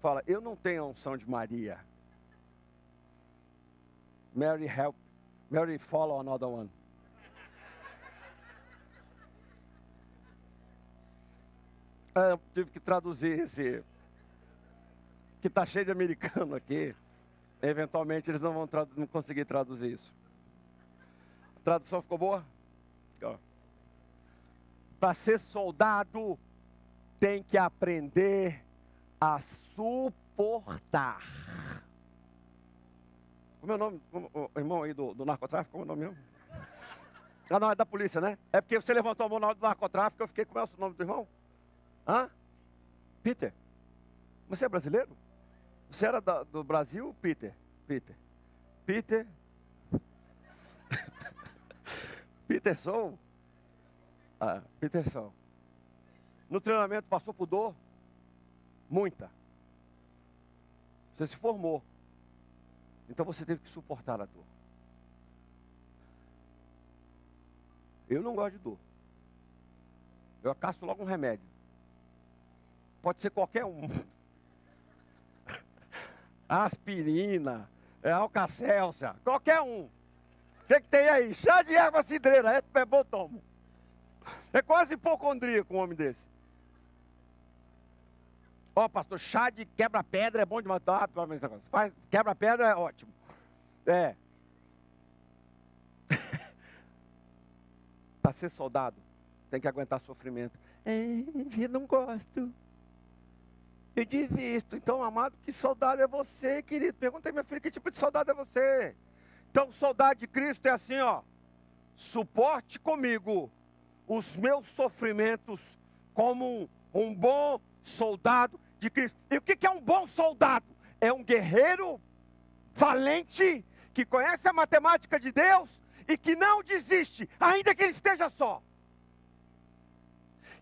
A: Fala, eu não tenho a unção de Maria. Mary follow another one. Eu tive que traduzir esse, que está cheio de americano aqui. Eventualmente eles não vão não conseguir traduzir isso. A tradução ficou boa? Para ser soldado, tem que aprender a suportar. Como é o nome? O irmão aí do narcotráfico, como é o nome mesmo? Não, é da polícia, né? É porque você levantou a mão na hora do narcotráfico, eu fiquei, como é o nome do irmão? Peter. Você é brasileiro? Você era do Brasil, Peter? Peter Peterson? Peterson. No treinamento passou por dor? Muita. Você se formou. Então você teve que suportar a dor. Eu não gosto de dor. Eu acaso logo um remédio. Pode ser qualquer um. Aspirina, Alka-Seltzer, qualquer um. O que tem aí? Chá de erva cidreira, é bom, tomo. É quase hipocondríaco um homem desse. Pastor, chá de quebra-pedra é bom demais. Quebra-pedra é ótimo. Para ser soldado, tem que aguentar sofrimento. Eu não gosto. Eu desisto. Então, amado, que soldado é você, querido? Perguntei, minha filha, que tipo de soldado é você? Então, o soldado de Cristo é assim, suporte comigo os meus sofrimentos como um bom soldado de Cristo. E o que é um bom soldado? É um guerreiro valente, que conhece a matemática de Deus e que não desiste, ainda que ele esteja só.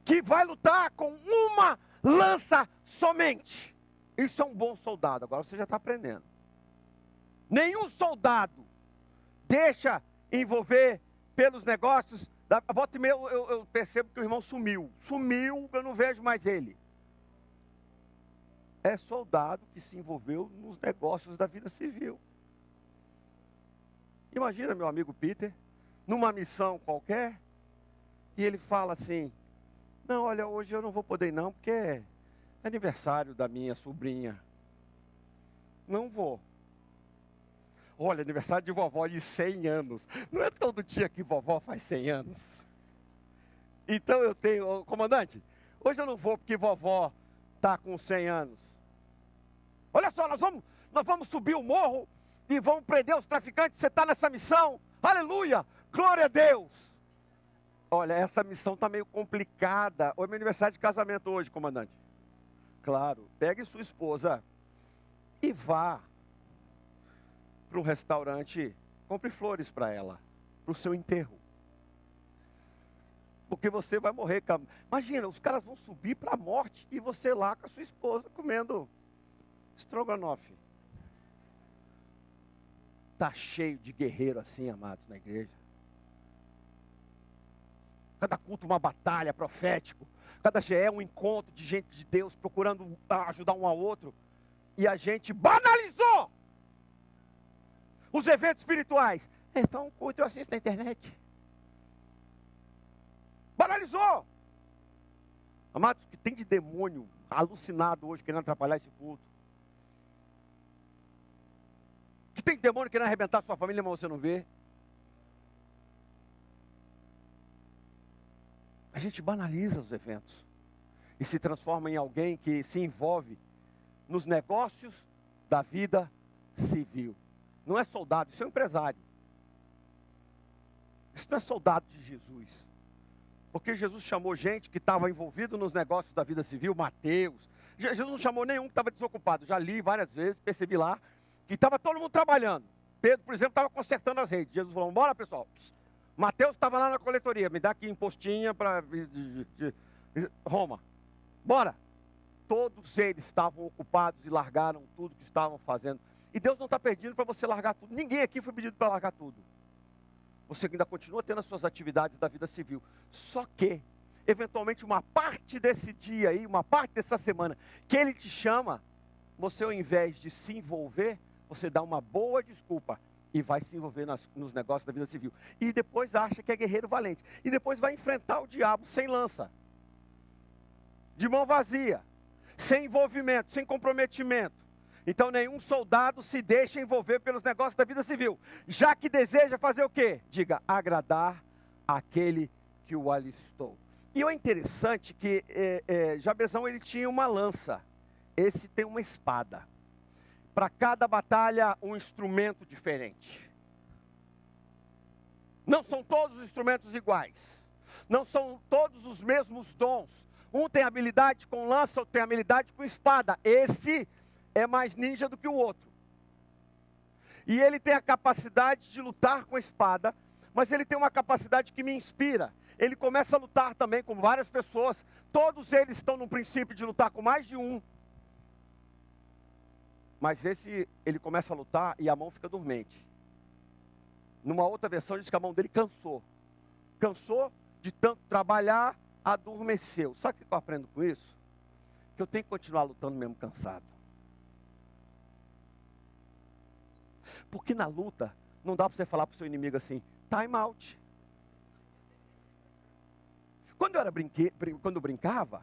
A: Que vai lutar com uma lança somente. Isso é um bom soldado. Agora você já está aprendendo. Nenhum soldado deixa envolver pelos negócios. Volta e meia eu percebo que o irmão sumiu. Sumiu, eu não vejo mais ele. É soldado que se envolveu nos negócios da vida civil. Imagina meu amigo Peter, numa missão qualquer, e ele fala assim, não, olha, hoje eu não vou poder ir não, porque é aniversário da minha sobrinha. Não vou. Olha, aniversário de vovó de 100 anos. Não é todo dia que vovó faz 100 anos.
B: Então eu tenho, ô, comandante, hoje eu não vou porque vovó está com 100 anos. Olha só, nós vamos subir o morro e vamos prender os traficantes, você está nessa missão, aleluia, glória a Deus. Olha, essa missão está meio complicada. Hoje é meu aniversário de casamento hoje, comandante. Claro, pegue sua esposa e vá para um restaurante, compre flores para ela, para o seu enterro. Porque você vai morrer. Imagina, os caras vão subir para a morte e você lá com a sua esposa comendo estrogonofe. Está cheio de guerreiro assim, amados, na igreja. Cada culto uma batalha profético. Cada GE é um encontro de gente de Deus procurando ajudar um ao outro. E a gente banalizou os eventos espirituais. Então um culto eu assisto na internet. Banalizou. Amados, o que tem de demônio alucinado hoje querendo atrapalhar esse culto? Que tem demônio querendo arrebentar sua família, mas você não vê? A gente banaliza os eventos e se transforma em alguém que se envolve nos negócios da vida civil. Não é soldado, isso é um empresário. Isso não é soldado de Jesus. Porque Jesus chamou gente que estava envolvido nos negócios da vida civil, Mateus. Jesus não chamou nenhum que estava desocupado. Já li várias vezes, percebi lá, que estava todo mundo trabalhando. Pedro, por exemplo, estava consertando as redes. Jesus falou, bora pessoal. Mateus estava lá na coletoria, me dá aqui impostinha para Roma. Bora. Todos eles estavam ocupados e largaram tudo que estavam fazendo. E Deus não está pedindo para você largar tudo. Ninguém aqui foi pedido para largar tudo. Você ainda continua tendo as suas atividades da vida civil. Só que, eventualmente, uma parte desse dia aí, uma parte dessa semana, que Ele te chama, você ao invés de se envolver, você dá uma boa desculpa e vai se envolver nos negócios da vida civil. E depois acha que é guerreiro valente. E depois vai enfrentar o diabo sem lança. De mão vazia. Sem envolvimento, sem comprometimento. Então nenhum soldado se deixa envolver pelos negócios da vida civil. Já que deseja fazer o quê? Diga, agradar aquele que o alistou. E é interessante que Jabezão ele tinha uma lança. Esse tem uma espada. Para cada batalha, um instrumento diferente. Não são todos os instrumentos iguais. Não são todos os mesmos dons. Um tem habilidade com lança, outro tem habilidade com espada. Esse é mais ninja do que o outro. E ele tem a capacidade de lutar com a espada, mas ele tem uma capacidade que me inspira. Ele começa a lutar também com várias pessoas. Todos eles estão no princípio de lutar com mais de um. Mas esse, ele começa a lutar e a mão fica dormente. Numa outra versão diz que a mão dele cansou. Cansou de tanto trabalhar, adormeceu. Sabe o que eu aprendo com isso? Que eu tenho que continuar lutando mesmo cansado. Porque na luta, não dá para você falar para o seu inimigo assim, time out. Quando eu brincava,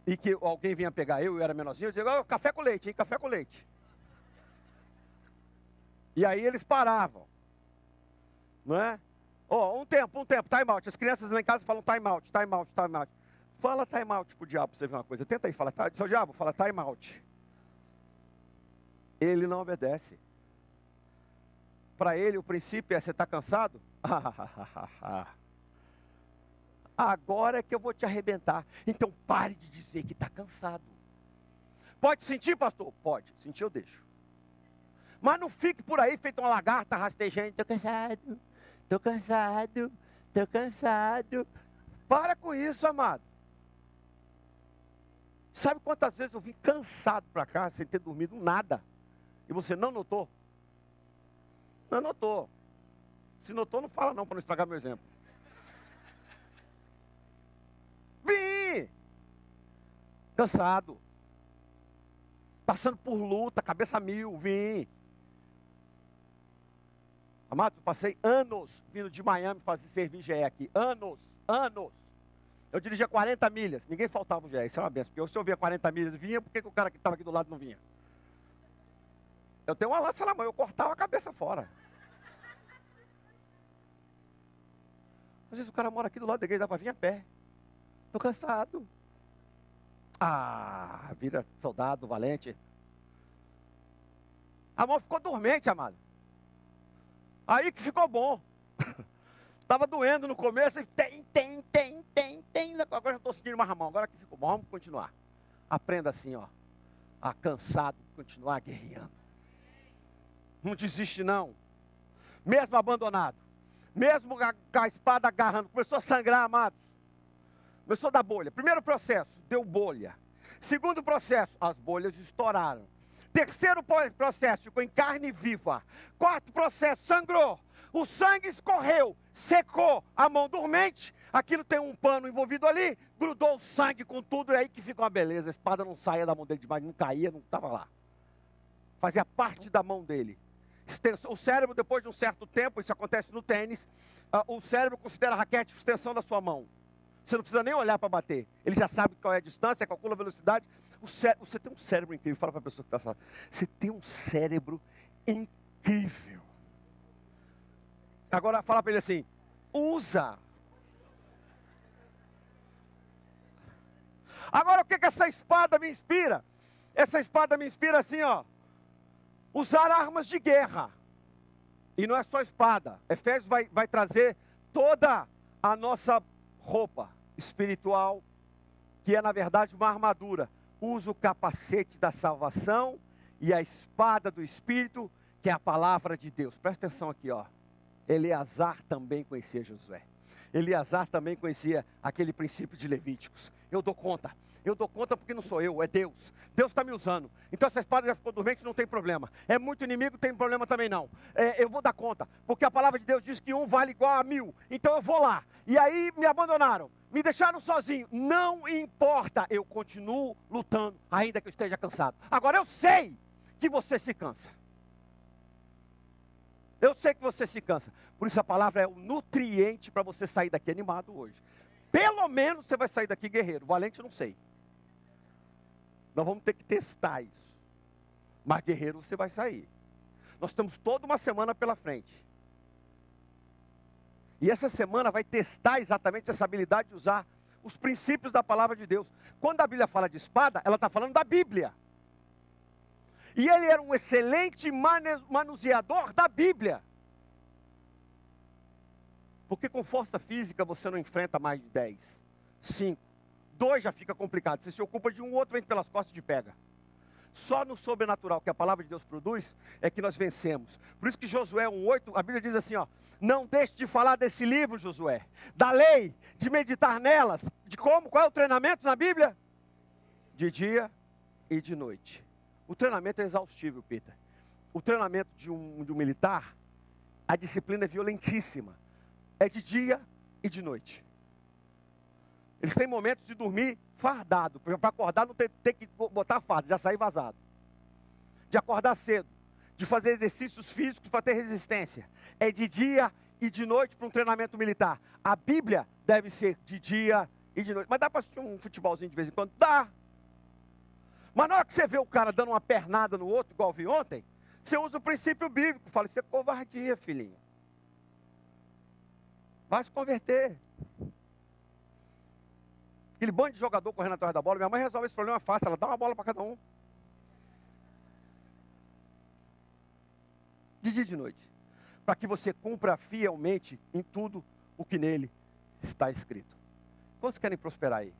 B: e que alguém vinha pegar eu era menorzinho, eu dizia, café com leite, hein, café com leite. E aí eles paravam. Não é? Um tempo, time out. As crianças lá em casa falam time out, time out, time out. Fala time out pro diabo para você ver uma coisa. Tenta aí, fala, seu diabo, fala time out. Ele não obedece. Para ele o princípio é, você está cansado? Agora é que eu vou te arrebentar. Então pare de dizer que está cansado. Pode sentir, pastor? Pode. Sentir eu deixo. Mas não fique por aí feito uma lagarta rastejando. Estou cansado, estou cansado, estou cansado. Para com isso, amado. Sabe quantas vezes eu vim cansado para cá, sem ter dormido nada? E você não notou? Não notou. Se notou, não fala não, para não estragar meu exemplo. Vim! Cansado. Passando por luta, cabeça mil, vim. Amados, passei anos vindo de Miami fazer servir GE aqui. Anos. Eu dirigia 40 milhas, ninguém faltava o GE, isso é uma benção. Porque se eu via 40 milhas vinha, por que o cara que estava aqui do lado não vinha? Eu tenho uma lança na mão, eu cortava a cabeça fora. Às vezes o cara mora aqui do lado da igreja, dá para vir a pé. Estou cansado. Ah, vira soldado valente. A mão ficou dormente, amado. Aí que ficou bom. Estava doendo no começo e agora já estou sentindo mais a mão. Agora que ficou bom, vamos continuar. Aprenda assim, ó. A cansado, continuar guerreando. Não desiste não. Mesmo abandonado. Mesmo com a espada agarrando. Começou a sangrar, amados. Começou a dar bolha. Primeiro processo, deu bolha. Segundo processo, as bolhas estouraram. Terceiro processo, ficou em carne viva. Quarto processo, sangrou. O sangue escorreu, secou a mão dormente. Aquilo tem um pano envolvido ali. Grudou o sangue com tudo. E aí que ficou uma beleza. A espada não saía da mão dele demais, não caía, não estava lá. Fazia parte da mão dele. O cérebro, depois de um certo tempo, isso acontece no tênis, o cérebro considera a raquete a extensão da sua mão. Você não precisa nem olhar para bater. Ele já sabe qual é a distância, calcula a velocidade. Você tem um cérebro incrível. Fala para a pessoa que está falando. Você tem um cérebro incrível. Agora fala para ele assim, usa. Agora o que essa espada me inspira? Essa espada me inspira assim, ó. Usar armas de guerra. E não é só espada. Efésios vai trazer toda a nossa roupa espiritual, que é na verdade uma armadura. Usa o capacete da salvação e a espada do Espírito, que é a palavra de Deus. Presta atenção aqui, ó. Eleazar também conhecia Josué. Eleazar também conhecia aquele princípio de Levíticos. Eu dou conta porque não sou eu, é Deus. Deus está me usando. Então essa espada já ficou dormente, não tem problema. É muito inimigo, tem problema também não. Eu vou dar conta, porque a palavra de Deus diz que um vale igual a 1000. Então eu vou lá. E aí me abandonaram, me deixaram sozinho. Não importa, eu continuo lutando, ainda que eu esteja cansado. Agora eu sei que você se cansa. Eu sei que você se cansa. Por isso a palavra é o nutriente para você sair daqui animado hoje. Pelo menos você vai sair daqui guerreiro. Valente não sei. Nós vamos ter que testar isso. Mas guerreiro você vai sair. Nós temos toda uma semana pela frente. E essa semana vai testar exatamente essa habilidade de usar os princípios da palavra de Deus. Quando a Bíblia fala de espada, ela está falando da Bíblia. E ele era um excelente manuseador da Bíblia. Porque com força física você não enfrenta mais de 10. 5. 2 já fica complicado. Você se ocupa de um, outro vem pelas costas e te pega. Só no sobrenatural que a palavra de Deus produz é que nós vencemos. Por isso que Josué 1:8, a Bíblia diz assim, ó. Não deixe de falar desse livro, Josué. Da lei, de meditar nelas. De como? Qual é o treinamento na Bíblia? De dia e de noite. O treinamento é exaustível, Peter. O treinamento de um militar, a disciplina é violentíssima. É de dia e de noite. Eles têm momentos de dormir fardado. Para acordar não ter que botar fardo, já sair vazado. De acordar cedo. De fazer exercícios físicos para ter resistência. É de dia e de noite para um treinamento militar. A Bíblia deve ser de dia e de noite. Mas dá para assistir um futebolzinho de vez em quando? Dá. Mas na hora que você vê o cara dando uma pernada no outro, igual eu vi ontem, você usa o princípio bíblico. Fala, isso é covardia, filhinho. Vai se converter. Aquele bando de jogador correndo atrás da bola, minha mãe resolve esse problema fácil, ela dá uma bola para cada um. De dia e de noite. Para que você cumpra fielmente em tudo o que nele está escrito. Quantos querem prosperar aí?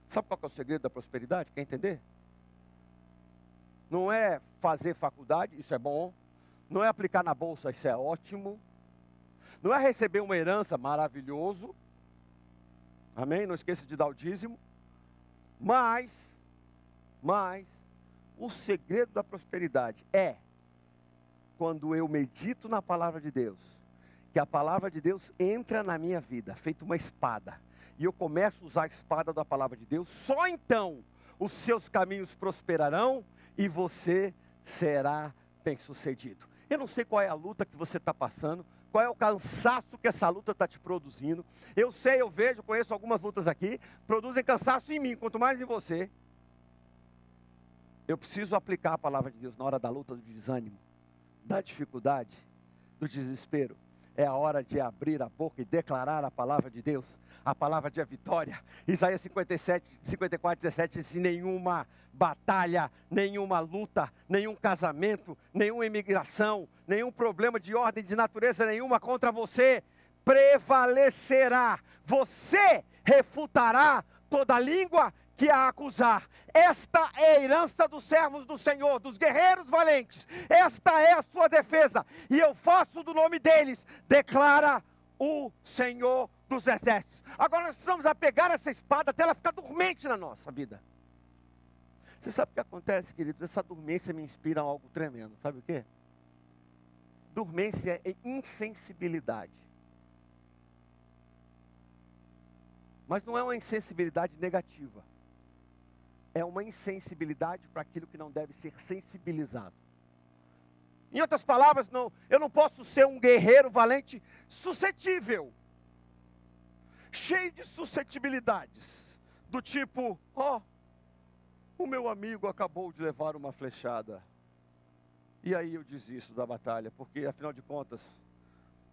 B: Sabe qual é o segredo da prosperidade? Quer entender? Não é fazer faculdade, isso é bom. Não é aplicar na bolsa, isso é ótimo. Não é receber uma herança, maravilhoso. Amém? Não esqueça de dar o dízimo. Mas, o segredo da prosperidade é quando eu medito na palavra de Deus, que a palavra de Deus entra na minha vida, feito uma espada, e eu começo a usar a espada da palavra de Deus, só então os seus caminhos prosperarão e você será bem-sucedido. Eu não sei qual é a luta que você está passando, qual é o cansaço que essa luta está te produzindo. Eu sei, eu vejo, conheço algumas lutas aqui, produzem cansaço em mim, quanto mais em você. Eu preciso aplicar a palavra de Deus na hora da luta, do desânimo, da dificuldade, do desespero. É a hora de abrir a boca e declarar a palavra de Deus. a palavra de vitória. Isaías 54:17 diz: nenhuma batalha, nenhuma luta, nenhum casamento, nenhuma imigração, nenhum problema de ordem de natureza nenhuma contra você prevalecerá. Você refutará toda língua que a acusar. Esta é a herança dos servos do Senhor, dos guerreiros valentes. Esta é a sua defesa, e eu faço do nome deles, declara o Senhor dos exércitos. Agora nós precisamos apegar essa espada até ela ficar dormente na nossa vida. Você sabe o que acontece, queridos? Essa dormência me inspira algo tremendo. Sabe o quê? Dormência é insensibilidade. Mas não é uma insensibilidade negativa. É uma insensibilidade para aquilo que não deve ser sensibilizado. Em outras palavras, eu não posso ser um guerreiro valente suscetível. Cheio de suscetibilidades. Do tipo, o meu amigo acabou de levar uma flechada. E aí eu desisto da batalha, porque afinal de contas,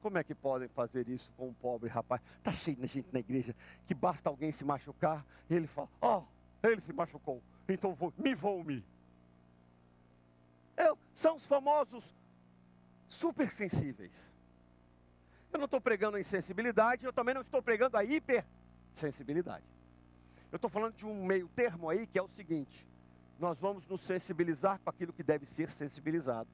B: como é que podem fazer isso com um pobre rapaz? Está cheio de gente na igreja que basta alguém se machucar e ele fala, ele se machucou, então vou-me. São os famosos supersensíveis. Eu não estou pregando a insensibilidade, eu também não estou pregando a hipersensibilidade. Eu estou falando de um meio termo aí que é o seguinte: nós vamos nos sensibilizar com aquilo que deve ser sensibilizado.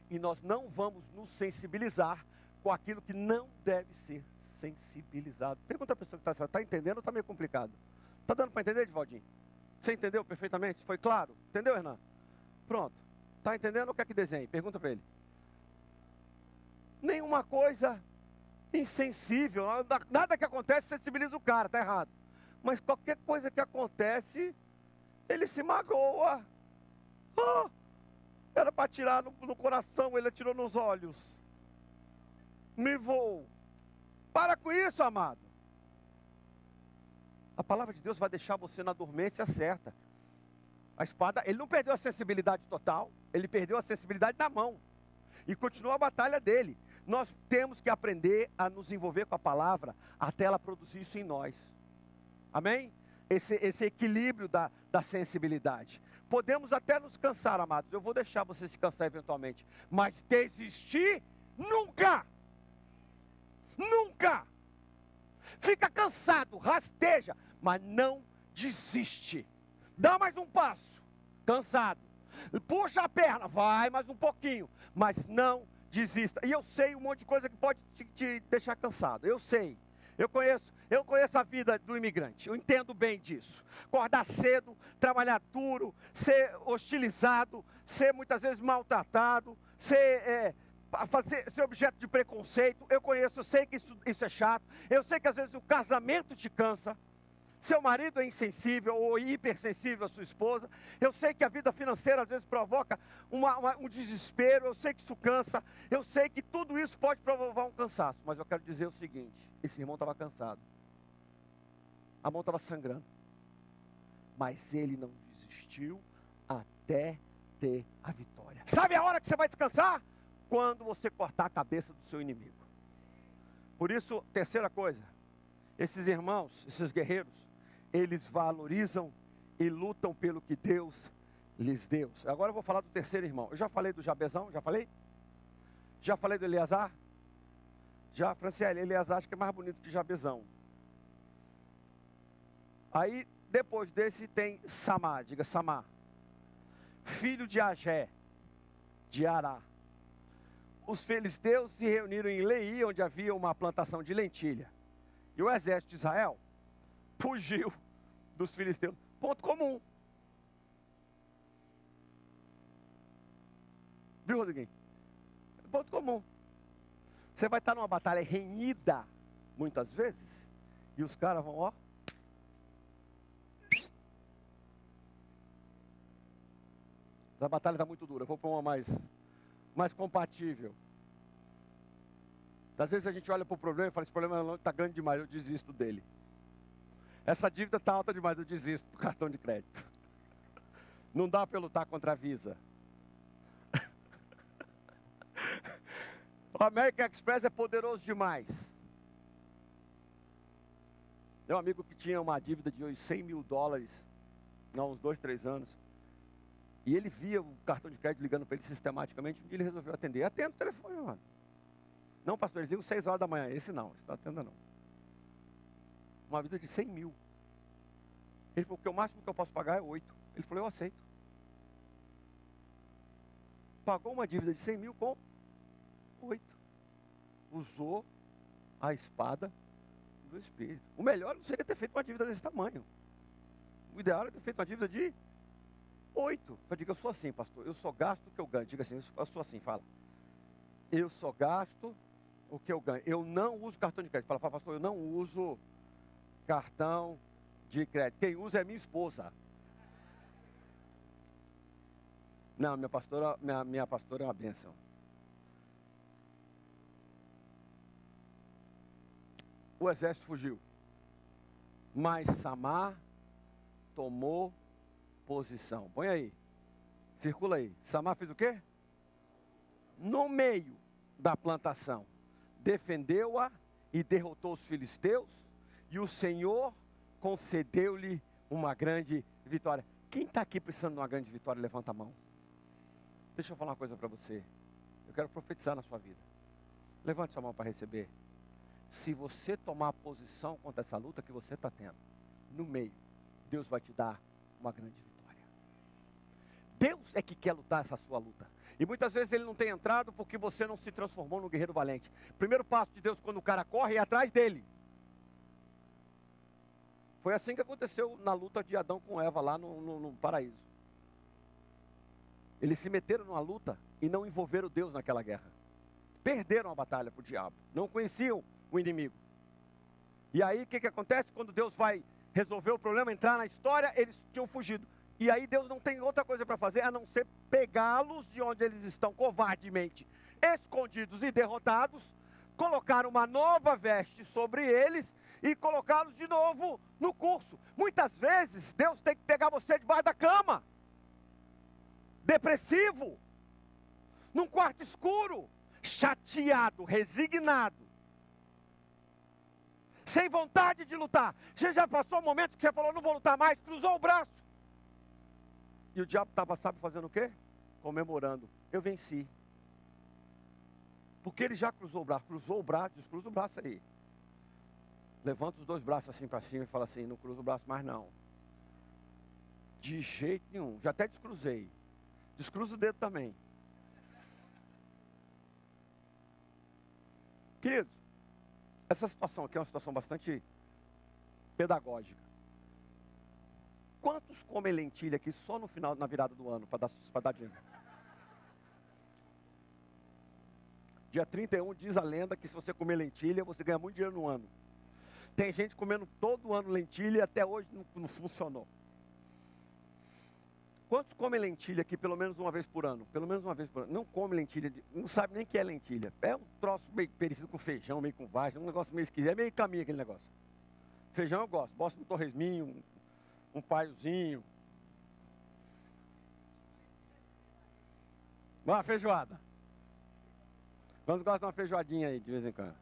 B: E nós não vamos nos sensibilizar com aquilo que não deve ser sensibilizado. Pergunta a pessoa que está entendendo ou está meio complicado? Está dando para entender, Edivaldinho? Você entendeu perfeitamente? Foi claro? Entendeu, Hernan? Pronto. Está entendendo ou quer que desenhe? Pergunta para ele. Nenhuma coisa insensível, nada que acontece sensibiliza o cara, está errado. Mas qualquer coisa que acontece, ele se magoa. Era para atirar no coração, ele atirou nos olhos. Me vou. Para com isso, amado. A palavra de Deus vai deixar você na dormência certa. A espada, ele não perdeu a sensibilidade total, ele perdeu a sensibilidade da mão. E continua a batalha dele. Nós temos que aprender a nos envolver com a palavra até ela produzir isso em nós. Amém? Esse equilíbrio da sensibilidade. Podemos até nos cansar, amados. Eu vou deixar você se cansar eventualmente. Mas desistir, nunca! Nunca! Fica cansado, rasteja, mas não desiste. Dá mais um passo, cansado. Puxa a perna, vai mais um pouquinho, mas não desista. E eu sei um monte de coisa que pode te deixar cansado. Eu sei. Eu conheço a vida do imigrante, eu entendo bem disso. Acordar cedo, trabalhar duro, ser hostilizado, ser muitas vezes maltratado, ser objeto de preconceito. Eu sei que isso é chato. Eu sei que às vezes o casamento te cansa. Seu marido é insensível ou hipersensível à sua esposa. Eu sei que a vida financeira às vezes provoca um desespero. Eu sei que isso cansa. Eu sei que tudo isso pode provocar um cansaço. Mas eu quero dizer o seguinte: esse irmão estava cansado. A mão estava sangrando. Mas ele não desistiu até ter a vitória. Sabe a hora que você vai descansar? Quando você cortar a cabeça do seu inimigo. Por isso, terceira coisa: esses irmãos, esses guerreiros, eles valorizam e lutam pelo que Deus lhes deu. Agora eu vou falar do terceiro irmão. Eu já falei do Jabezão, já falei? Já falei do Eleazar? Já, Franciele, Eleazar acho que é mais bonito que Jabezão. Aí, depois desse tem Samá, diga Samá. Filho de Agé, de Ará. Os filisteus se reuniram em Leí, onde havia uma plantação de lentilha. E o exército de Israel fugiu dos filisteus. Ponto comum. Viu, Rodriguinho? Ponto comum. Você vai estar numa batalha renhida, muitas vezes, e os caras vão, a batalha está muito dura, vou para uma mais compatível. Às vezes a gente olha para o problema e fala, esse problema está grande demais, eu desisto dele. Essa dívida está alta demais, eu desisto do cartão de crédito. Não dá para lutar contra a Visa. O American Express é poderoso demais.
A: Meu amigo que tinha uma dívida de $100 mil, há uns 2, 3 anos. E ele via o cartão de crédito ligando para ele sistematicamente, e ele resolveu atender. Atenda o telefone, mano. Não, pastor, eles ligam 6 horas da manhã. Esse não, esse não atenda não. Uma dívida de 100 mil. Ele falou que o máximo que eu posso pagar é 8. Ele falou, eu aceito. Pagou uma dívida de 100 mil com 8. Usou a espada do Espírito. O melhor não seria ter feito uma dívida desse tamanho. O ideal era ter feito uma dívida de 8. Eu digo, eu sou assim, pastor, eu só gasto o que eu ganho. Diga assim, eu sou assim, fala. Eu só gasto o que eu ganho. Eu não uso cartão de crédito. Fala, pastor, eu não uso cartão de crédito. Quem usa é minha esposa. Não, minha pastora é uma bênção. O exército fugiu. Mas Samar tomou posição. Põe aí. Circula aí. Samar fez o quê? No meio da plantação. Defendeu-a e derrotou os filisteus. E o Senhor concedeu-lhe uma grande vitória. Quem está aqui precisando de uma grande vitória, levanta a mão. Deixa eu falar uma coisa para você. Eu quero profetizar na sua vida. Levante sua mão para receber. Se você tomar posição contra essa luta que você está tendo, no meio, Deus vai te dar uma grande vitória. Deus é que quer lutar essa sua luta. E muitas vezes Ele não tem entrado porque você não se transformou num guerreiro valente. Primeiro passo de Deus quando o cara corre é atrás dele. Foi assim que aconteceu na luta de Adão com Eva lá no paraíso. Eles se meteram numa luta e não envolveram Deus naquela guerra. Perderam a batalha para o diabo. Não conheciam o inimigo. E aí o que acontece? Quando Deus vai resolver o problema, entrar na história, eles tinham fugido. E aí Deus não tem outra coisa para fazer a não ser pegá-los de onde eles estão covardemente escondidos e derrotados, colocar uma nova veste sobre eles e colocá-los de novo no curso. Muitas vezes Deus tem que pegar você debaixo da cama, depressivo, num quarto escuro, chateado, resignado, sem vontade de lutar. Você já passou um momento que você falou, não vou lutar mais, cruzou o braço. E o diabo estava, sabe, fazendo o quê? Comemorando. Eu venci. Porque ele já cruzou o braço, descruza o braço aí. Levanta os 2 braços assim para cima e fala assim, não cruza o braço mais não. De jeito nenhum. Já até descruzei. Descruza o dedo também. Queridos, essa situação aqui é uma situação bastante pedagógica. Quantos comem lentilha aqui só no final, na virada do ano, para dar dinheiro? Dia 31 diz a lenda que se você comer lentilha, você ganha muito dinheiro no ano. Tem gente comendo todo ano lentilha e até hoje não funcionou. Quantos comem lentilha aqui pelo menos uma vez por ano? Pelo menos uma vez por ano. Não come lentilha, não sabe nem o que é lentilha. É um troço meio parecido com feijão, meio com vagem, um negócio meio esquisito. É meio caminho aquele negócio. Feijão eu gosto um torresminho, um paiozinho. Uma feijoada. Vamos gostar de uma feijoadinha aí de vez em quando.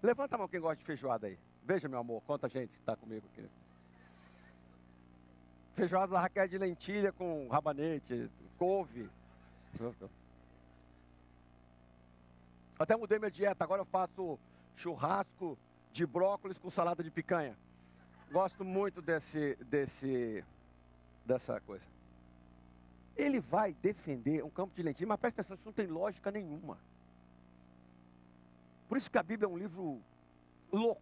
A: Levanta a mão quem gosta de feijoada aí. Veja, meu amor, conta a gente que está comigo aqui. Feijoada da Raquel de lentilha com rabanete, couve. Até mudei minha dieta, agora eu faço churrasco de brócolis com salada de picanha. Gosto muito dessa coisa. Ele vai defender um campo de lentilha, mas presta atenção, isso não tem lógica nenhuma. Por isso que a Bíblia é um livro louco,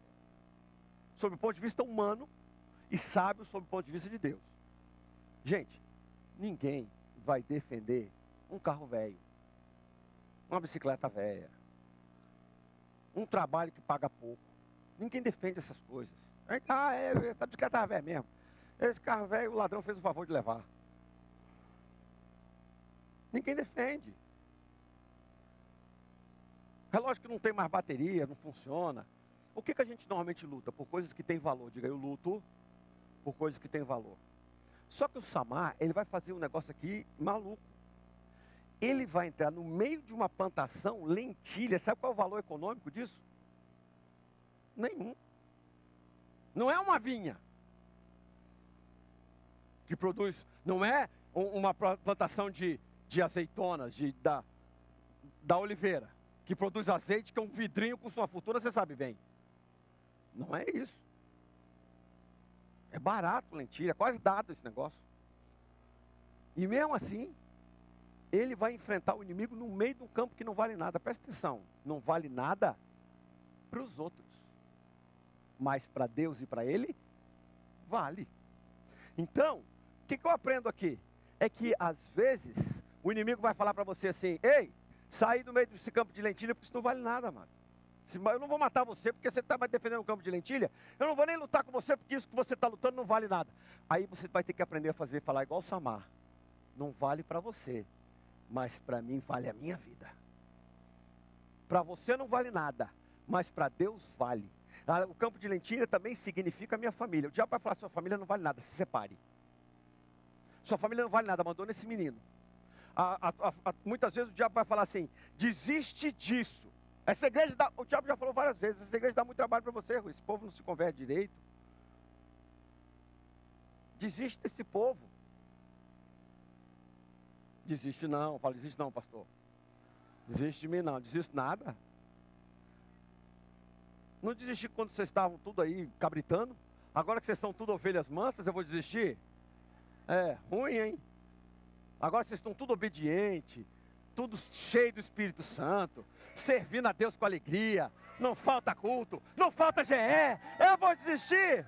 A: sob o ponto de vista humano, e sábio sob o ponto de vista de Deus. Gente, ninguém vai defender um carro velho, uma bicicleta velha, um trabalho que paga pouco. Ninguém defende essas coisas. Essa bicicleta velha mesmo. Esse carro velho, o ladrão fez o favor de levar. Ninguém defende. Relógio que não tem mais bateria, não funciona. O que a gente normalmente luta? Por coisas que têm valor. Diga, eu luto por coisas que têm valor. Só que o Samar, ele vai fazer um negócio aqui maluco. Ele vai entrar no meio de uma plantação, lentilha. Sabe qual é o valor econômico disso? Nenhum. Não é uma vinha que produz, não é uma plantação de azeitonas, da oliveira, que produz azeite, que é um vidrinho com sua fortuna, você sabe bem. Não é isso. É barato lentilha, é quase dado esse negócio. E mesmo assim, ele vai enfrentar o inimigo no meio de um campo que não vale nada. Presta atenção, não vale nada para os outros. Mas para Deus e para ele, vale. Então, o que eu aprendo aqui? É que às vezes, o inimigo vai falar para você assim: ei, sai do meio desse campo de lentilha, porque isso não vale nada, mano. Eu não vou matar você porque você está defendendo um campo de lentilha. Eu não vou nem lutar com você porque isso que você está lutando não vale nada. Aí você vai ter que aprender a falar igual o Samar. Não vale para você, mas para mim vale a minha vida. Para você não vale nada, mas para Deus vale. O campo de lentilha também significa a minha família. O diabo vai falar: sua família não vale nada, se separe. Sua família não vale nada, abandona esse menino. Muitas vezes o diabo vai falar assim: desiste disso. Essa igreja o diabo já falou várias vezes: essa igreja dá muito trabalho para você, Rui. Esse povo não se converte direito. Desiste desse povo. Desiste não. Fala: desiste não, pastor. Desiste de mim não. Desisto nada. Não desisti quando vocês estavam tudo aí cabritando. Agora que vocês são tudo ovelhas mansas, eu vou desistir? É, ruim, hein? Agora vocês estão tudo obediente, tudo cheio do Espírito Santo, servindo a Deus com alegria, não falta culto, não falta GE, eu vou desistir.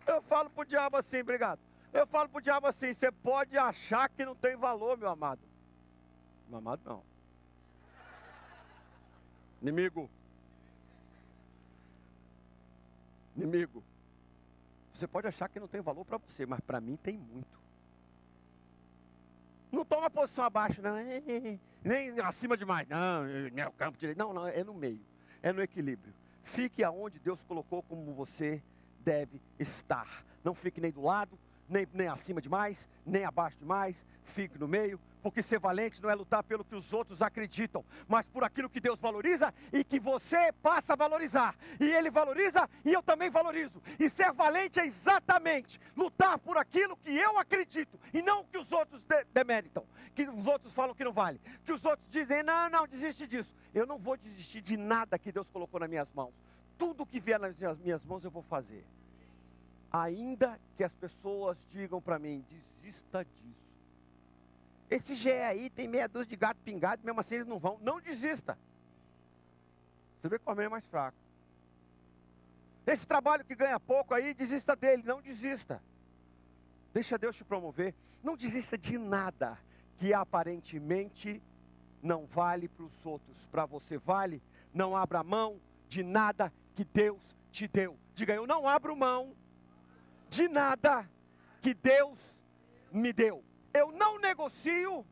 A: Eu falo pro diabo assim, obrigado. Eu falo pro diabo assim: você pode achar que não tem valor, meu amado. Meu amado não. Inimigo. Você pode achar que não tem valor para você, mas para mim tem muito. Não toma posição abaixo, não, nem acima demais, não é o campo direito, não, é no meio, é no equilíbrio. Fique aonde Deus colocou como você deve estar. Não fique nem do lado, nem acima demais, nem abaixo demais. Fique no meio, porque ser valente não é lutar pelo que os outros acreditam, mas por aquilo que Deus valoriza e que você passa a valorizar. E Ele valoriza e eu também valorizo. E ser valente é exatamente lutar por aquilo que eu acredito e não o que os outros demeritam, que os outros falam que não vale, que os outros dizem: não, desiste disso. Eu não vou desistir de nada que Deus colocou nas minhas mãos. Tudo que vier nas minhas mãos eu vou fazer. Ainda que as pessoas digam para mim: desista disso. Esse GE aí tem meia dúzia de gato pingado, mesmo assim eles não vão. Não desista. Você vê que o homem é mais fraco. Esse trabalho que ganha pouco aí, desista dele. Não desista. Deixa Deus te promover. Não desista de nada que aparentemente não vale para os outros. Para você vale. Não abra mão de nada que Deus te deu. Diga: eu não abro mão de nada que Deus me deu. Eu não negocio,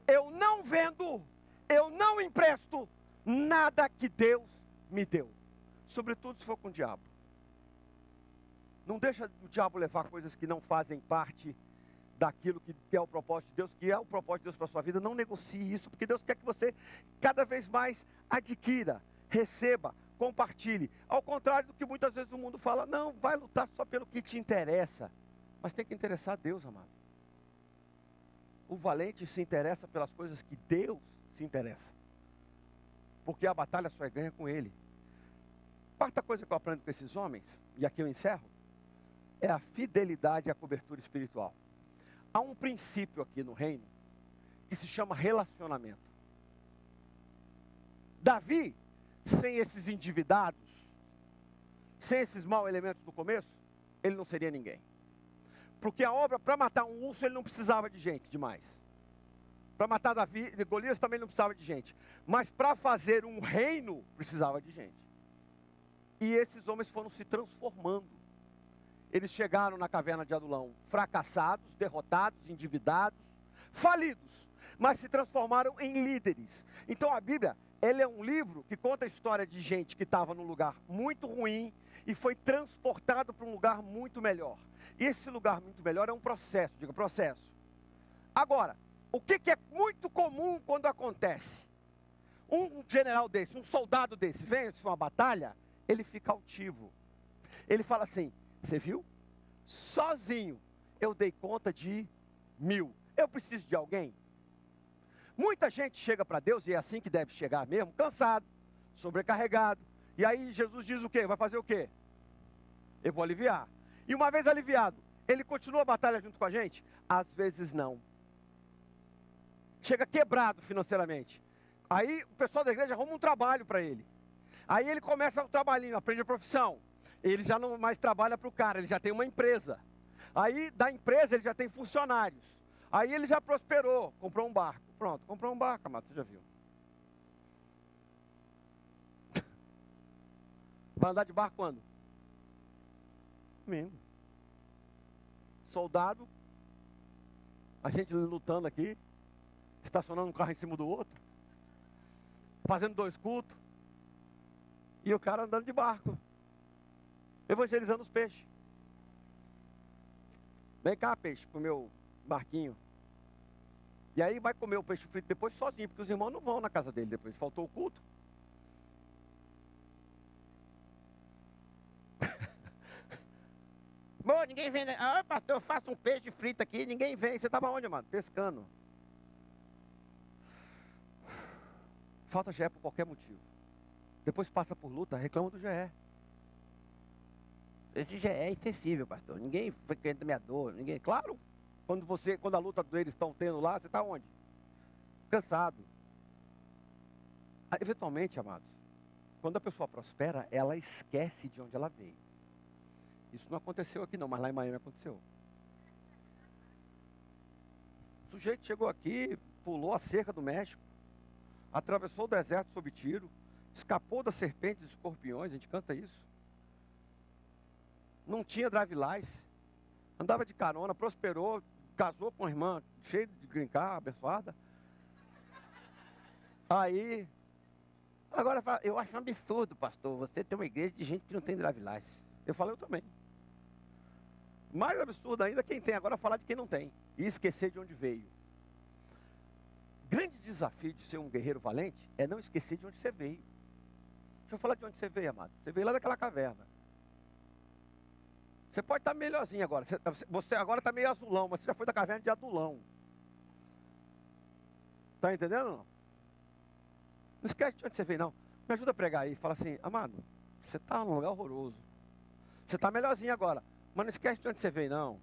A: eu não vendo, eu não empresto nada que Deus me deu. Sobretudo se for com o diabo. Não deixa o diabo levar coisas que não fazem parte daquilo que é o propósito de Deus, que é o propósito de Deus para a sua vida. Não negocie isso, porque Deus quer que você cada vez mais adquira, receba, compartilhe. Ao contrário do que muitas vezes o mundo fala: não, vai lutar só pelo que te interessa. Mas tem que interessar a Deus, amado. O valente se interessa pelas coisas que Deus se interessa. Porque a batalha só é ganha com Ele. Quarta coisa que eu aprendo com esses homens, e aqui eu encerro, é a fidelidade à cobertura espiritual. Há um princípio aqui no reino que se chama relacionamento. Davi, sem esses endividados, sem esses maus elementos do começo, ele não seria ninguém. Porque a obra, para matar um urso, ele não precisava de gente demais. Para matar Golias também não precisava de gente. Mas para fazer um reino, precisava de gente. E esses homens foram se transformando. Eles chegaram na caverna de Adulão fracassados, derrotados, endividados, falidos. Mas se transformaram em líderes. Então a Bíblia, ela é um livro que conta a história de gente que estava num lugar muito ruim e foi transportado para um lugar muito melhor. E esse lugar muito melhor é um processo, diga processo. Agora, o que é muito comum quando acontece? Um general desse, um soldado desse, vence uma batalha
B: ele fica altivo. Ele fala assim: você viu? Sozinho eu dei conta de 1000. Eu preciso de alguém? Muita gente chega para Deus, e é assim que deve chegar mesmo, cansado, sobrecarregado. E aí Jesus diz o quê? Vai fazer o quê? Eu vou aliviar. E uma vez aliviado, ele continua a batalha junto com a gente? Às vezes não. Chega quebrado financeiramente. Aí o pessoal da igreja arruma um trabalho para ele. Aí ele começa o trabalhinho, aprende a profissão. Ele já não mais trabalha para o cara, ele já tem uma empresa. Aí da empresa ele já tem funcionários. Aí ele já prosperou, comprou um barco. Pronto, comprou um barco, amado, você já viu. Vai andar de barco quando? Domingo. Soldado, a gente lutando aqui, estacionando um carro em cima do outro, fazendo 2 cultos, e o cara andando de barco, evangelizando os peixes. Vem cá, peixe, pro meu barquinho. E aí vai comer o peixe frito depois sozinho, porque os irmãos não vão na casa dele depois, faltou o culto. Bom, ninguém vem, né? Ah, pastor, eu faço um peixe frito aqui, ninguém vem. Você estava onde, mano? Pescando. Falta GE por qualquer motivo. Depois passa por luta, reclama do GE. Esse GE é insensível, pastor. Ninguém foi querendo minha dor, ninguém. Claro, quando a luta deles estão tendo lá, você está onde? Cansado. Eventualmente, amados, quando a pessoa prospera, ela esquece de onde ela veio. Isso não aconteceu aqui não, mas lá em Miami aconteceu. O sujeito chegou aqui, pulou a cerca do México, atravessou o deserto sob tiro, escapou das serpentes e escorpiões, a gente canta isso. Não tinha drive license, andava de carona, prosperou, casou com uma irmã cheia de green card, abençoada. Aí, agora eu acho um absurdo, pastor, você ter uma igreja de gente que não tem drive license. Eu falei, eu também. Mais absurdo ainda quem tem agora falar de quem não tem e esquecer de onde veio. Grande desafio de ser um guerreiro valente é não esquecer de onde você veio. Deixa eu falar de onde você veio, amado. Você veio lá daquela caverna. Você pode estar melhorzinho agora. Você agora está meio azulão, mas você já foi da caverna de Adulão. Está entendendo ou não? Não esquece de onde você veio, não. Me ajuda a pregar aí. Fala assim, amado, você está num lugar horroroso. Você está melhorzinho agora. Mas não esquece de onde você veio, não.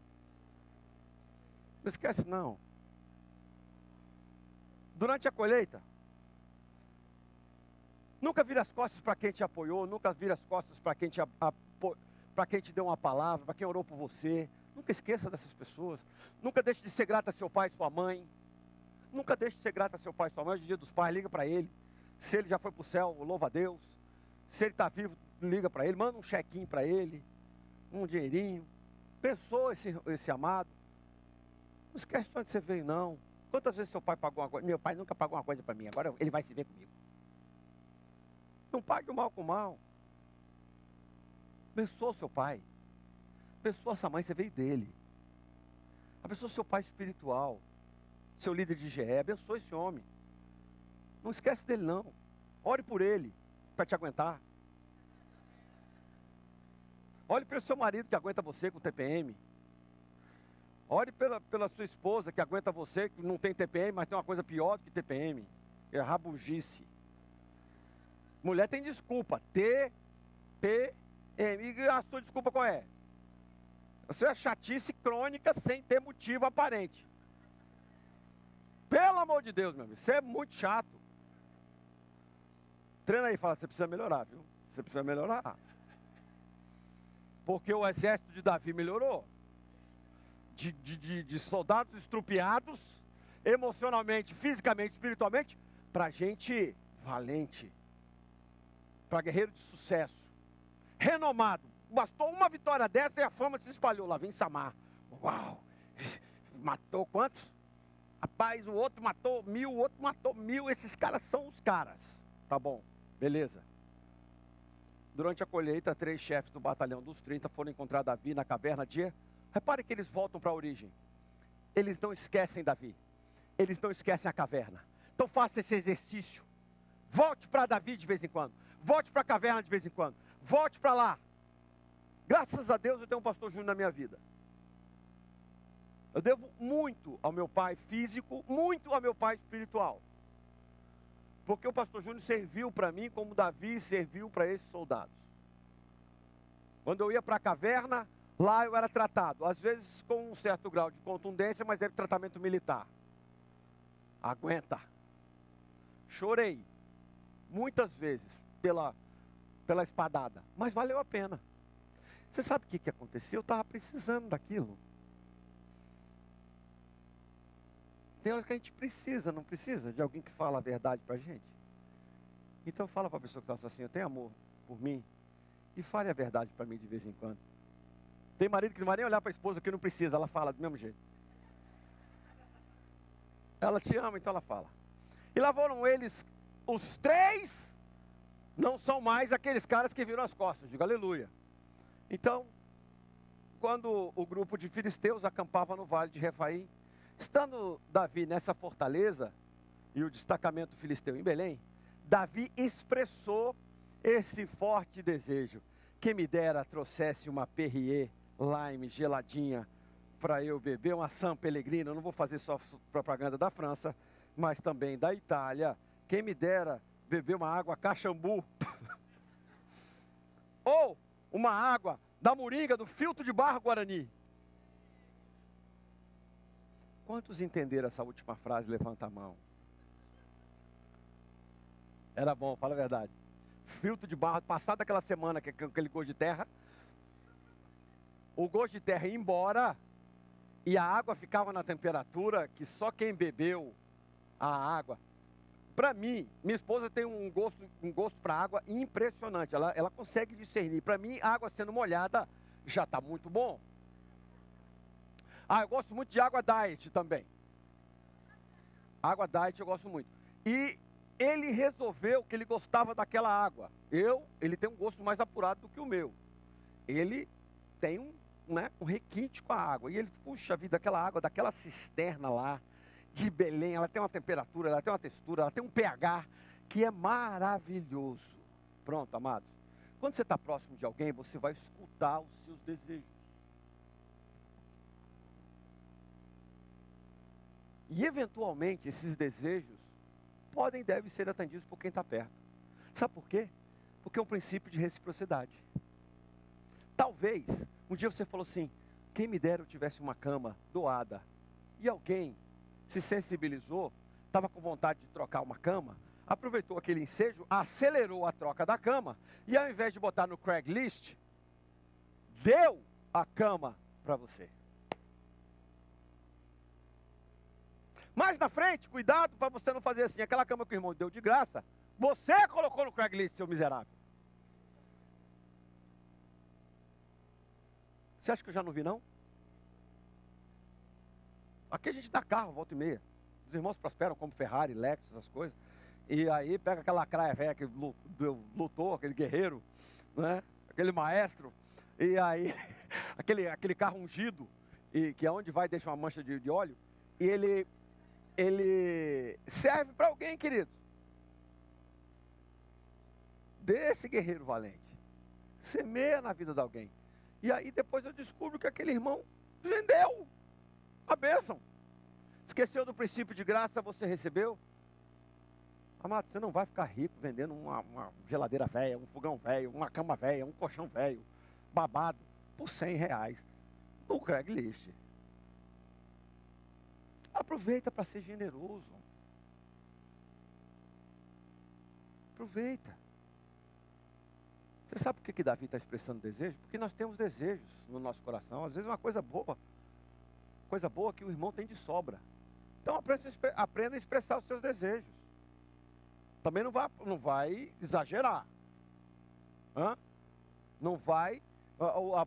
B: Não esquece, não. Durante a colheita, nunca vira as costas para quem te apoiou, nunca vira as costas para quem te deu uma palavra, para quem orou por você. Nunca esqueça dessas pessoas. Nunca deixe de ser grato a seu pai e sua mãe. Nunca deixe de ser grato a seu pai e sua mãe. Hoje é dia dos pais, liga para ele. Se ele já foi para o céu, louva a Deus. Se ele está vivo, liga para ele, manda um chequinho para ele. Um dinheirinho, pensou esse amado. Não esquece de onde você veio, não. Quantas vezes seu pai pagou uma coisa? Meu pai nunca pagou uma coisa para mim, agora ele vai se ver comigo. Não pague o mal com o mal. Abençoa seu pai. Abençoa sua mãe, você veio dele. Abençoa seu pai espiritual, seu líder de GE, abençoa esse homem. Não esquece dele, não. Ore por ele, para te aguentar. Olhe pelo seu marido que aguenta você com TPM. Olhe pela sua esposa que aguenta você, que não tem TPM, mas tem uma coisa pior do que TPM. É rabugice. Mulher tem desculpa. TPM. E a sua desculpa qual é? Você é chatice crônica sem ter motivo aparente. Pelo amor de Deus, meu amigo. Você é muito chato. Treina aí e fala, você precisa melhorar, viu? Você precisa melhorar. Porque o exército de Davi melhorou. De soldados estrupiados, emocionalmente, fisicamente, espiritualmente, para gente valente. Para guerreiro de sucesso. Renomado. Bastou uma vitória dessa e a fama se espalhou. Lá vem Samar. Uau! Matou quantos? Rapaz, o outro matou 1000, o outro matou 1000. Esses caras são os caras. Tá bom, beleza. Durante a colheita, 3 chefes do batalhão dos 30 foram encontrar Davi na caverna de... Repare que eles voltam para a origem. Eles não esquecem Davi. Eles não esquecem a caverna. Então faça esse exercício. Volte para Davi de vez em quando. Volte para a caverna de vez em quando.
A: volte para lá. Graças a Deus eu tenho um pastor Júnior na minha vida. Eu devo muito ao meu pai físico, muito ao meu pai espiritual. Porque o pastor Júnior serviu para mim como Davi serviu para esses soldados. Quando eu ia para a caverna, lá eu era tratado, às vezes com um certo grau de contundência, mas era tratamento militar. Aguenta. Chorei muitas vezes pela espadada, mas valeu a pena. Você sabe o que aconteceu? Eu estava precisando daquilo. Tem horas que a gente precisa, não precisa, de alguém que fala a verdade para a gente. Então fala para a pessoa que está assim, eu tenho amor por mim, e fale a verdade para mim de vez em quando. Tem marido que não vai nem olhar para a esposa que não precisa, ela fala do mesmo jeito. Ela te ama, então ela fala. E lá foram eles, os 3, não são mais aqueles caras que viram as costas, diga aleluia. Então, quando o grupo de filisteus acampava no vale de Refaim, estando Davi nessa fortaleza, e o destacamento filisteu em Belém, Davi expressou esse forte desejo. Quem me dera trouxesse uma Perrier Lime geladinha para eu beber, uma San Pellegrino. Eu não vou fazer só propaganda da França, mas também da Itália. Quem me dera beber uma água Caxambu. Ou uma água da Moringa, do filtro de barro Guarani. Quantos entenderam essa última frase? Levanta a mão. Era bom, fala a verdade. Filtro de barro, passado aquela semana, que é aquele gosto de terra. O gosto de terra ia embora e a água ficava na temperatura que só quem bebeu a água. Para mim, minha esposa tem um gosto para água impressionante. Ela consegue discernir. Para mim, a água sendo molhada já está muito bom. Eu gosto muito de água diet também. Água diet eu gosto muito. E ele resolveu que ele gostava daquela água. Ele tem um gosto mais apurado do que o meu. Ele tem um requinte com a água. E ele, puxa vida, aquela água, daquela cisterna lá, de Belém, ela tem uma temperatura, ela tem uma textura, ela tem um pH que é maravilhoso. Pronto, amados. Quando você está próximo de alguém, você vai escutar os seus desejos. E eventualmente esses desejos podem e devem ser atendidos por quem está perto. Sabe por quê? Porque é um princípio de reciprocidade. Talvez, um dia você falou assim, quem me dera eu tivesse uma cama doada. E alguém se sensibilizou, estava com vontade de trocar uma cama, aproveitou aquele ensejo, acelerou a troca da cama, e ao invés de botar no Craigslist, deu a cama para você. Mais na frente, cuidado para você não fazer assim, aquela cama que o irmão deu de graça, você colocou no Craigslist, seu miserável. Você acha que eu já não vi, não? Aqui a gente dá carro, volta e meia. Os irmãos prosperam como Ferrari, Lexus, essas coisas. E aí pega aquela lacraia velha que lutou, aquele guerreiro, né? Aquele maestro. E aí, aquele carro ungido, que é onde vai deixa uma mancha de óleo. E ele serve para alguém, querido. Desse guerreiro valente. Semeia na vida de alguém. E aí depois eu descubro que aquele irmão vendeu a bênção. Esqueceu do princípio de graça, você recebeu? Amado, você não vai ficar rico vendendo uma geladeira velha, um fogão velho, uma cama velha, um colchão velho, babado, por R$100 no Craigslist. Aproveita para ser generoso. Aproveita. Você sabe por que Davi está expressando desejo? Porque nós temos desejos no nosso coração. Às vezes uma coisa boa que o irmão tem de sobra. Então aprenda a expressar os seus desejos. Também não vai exagerar. Não vai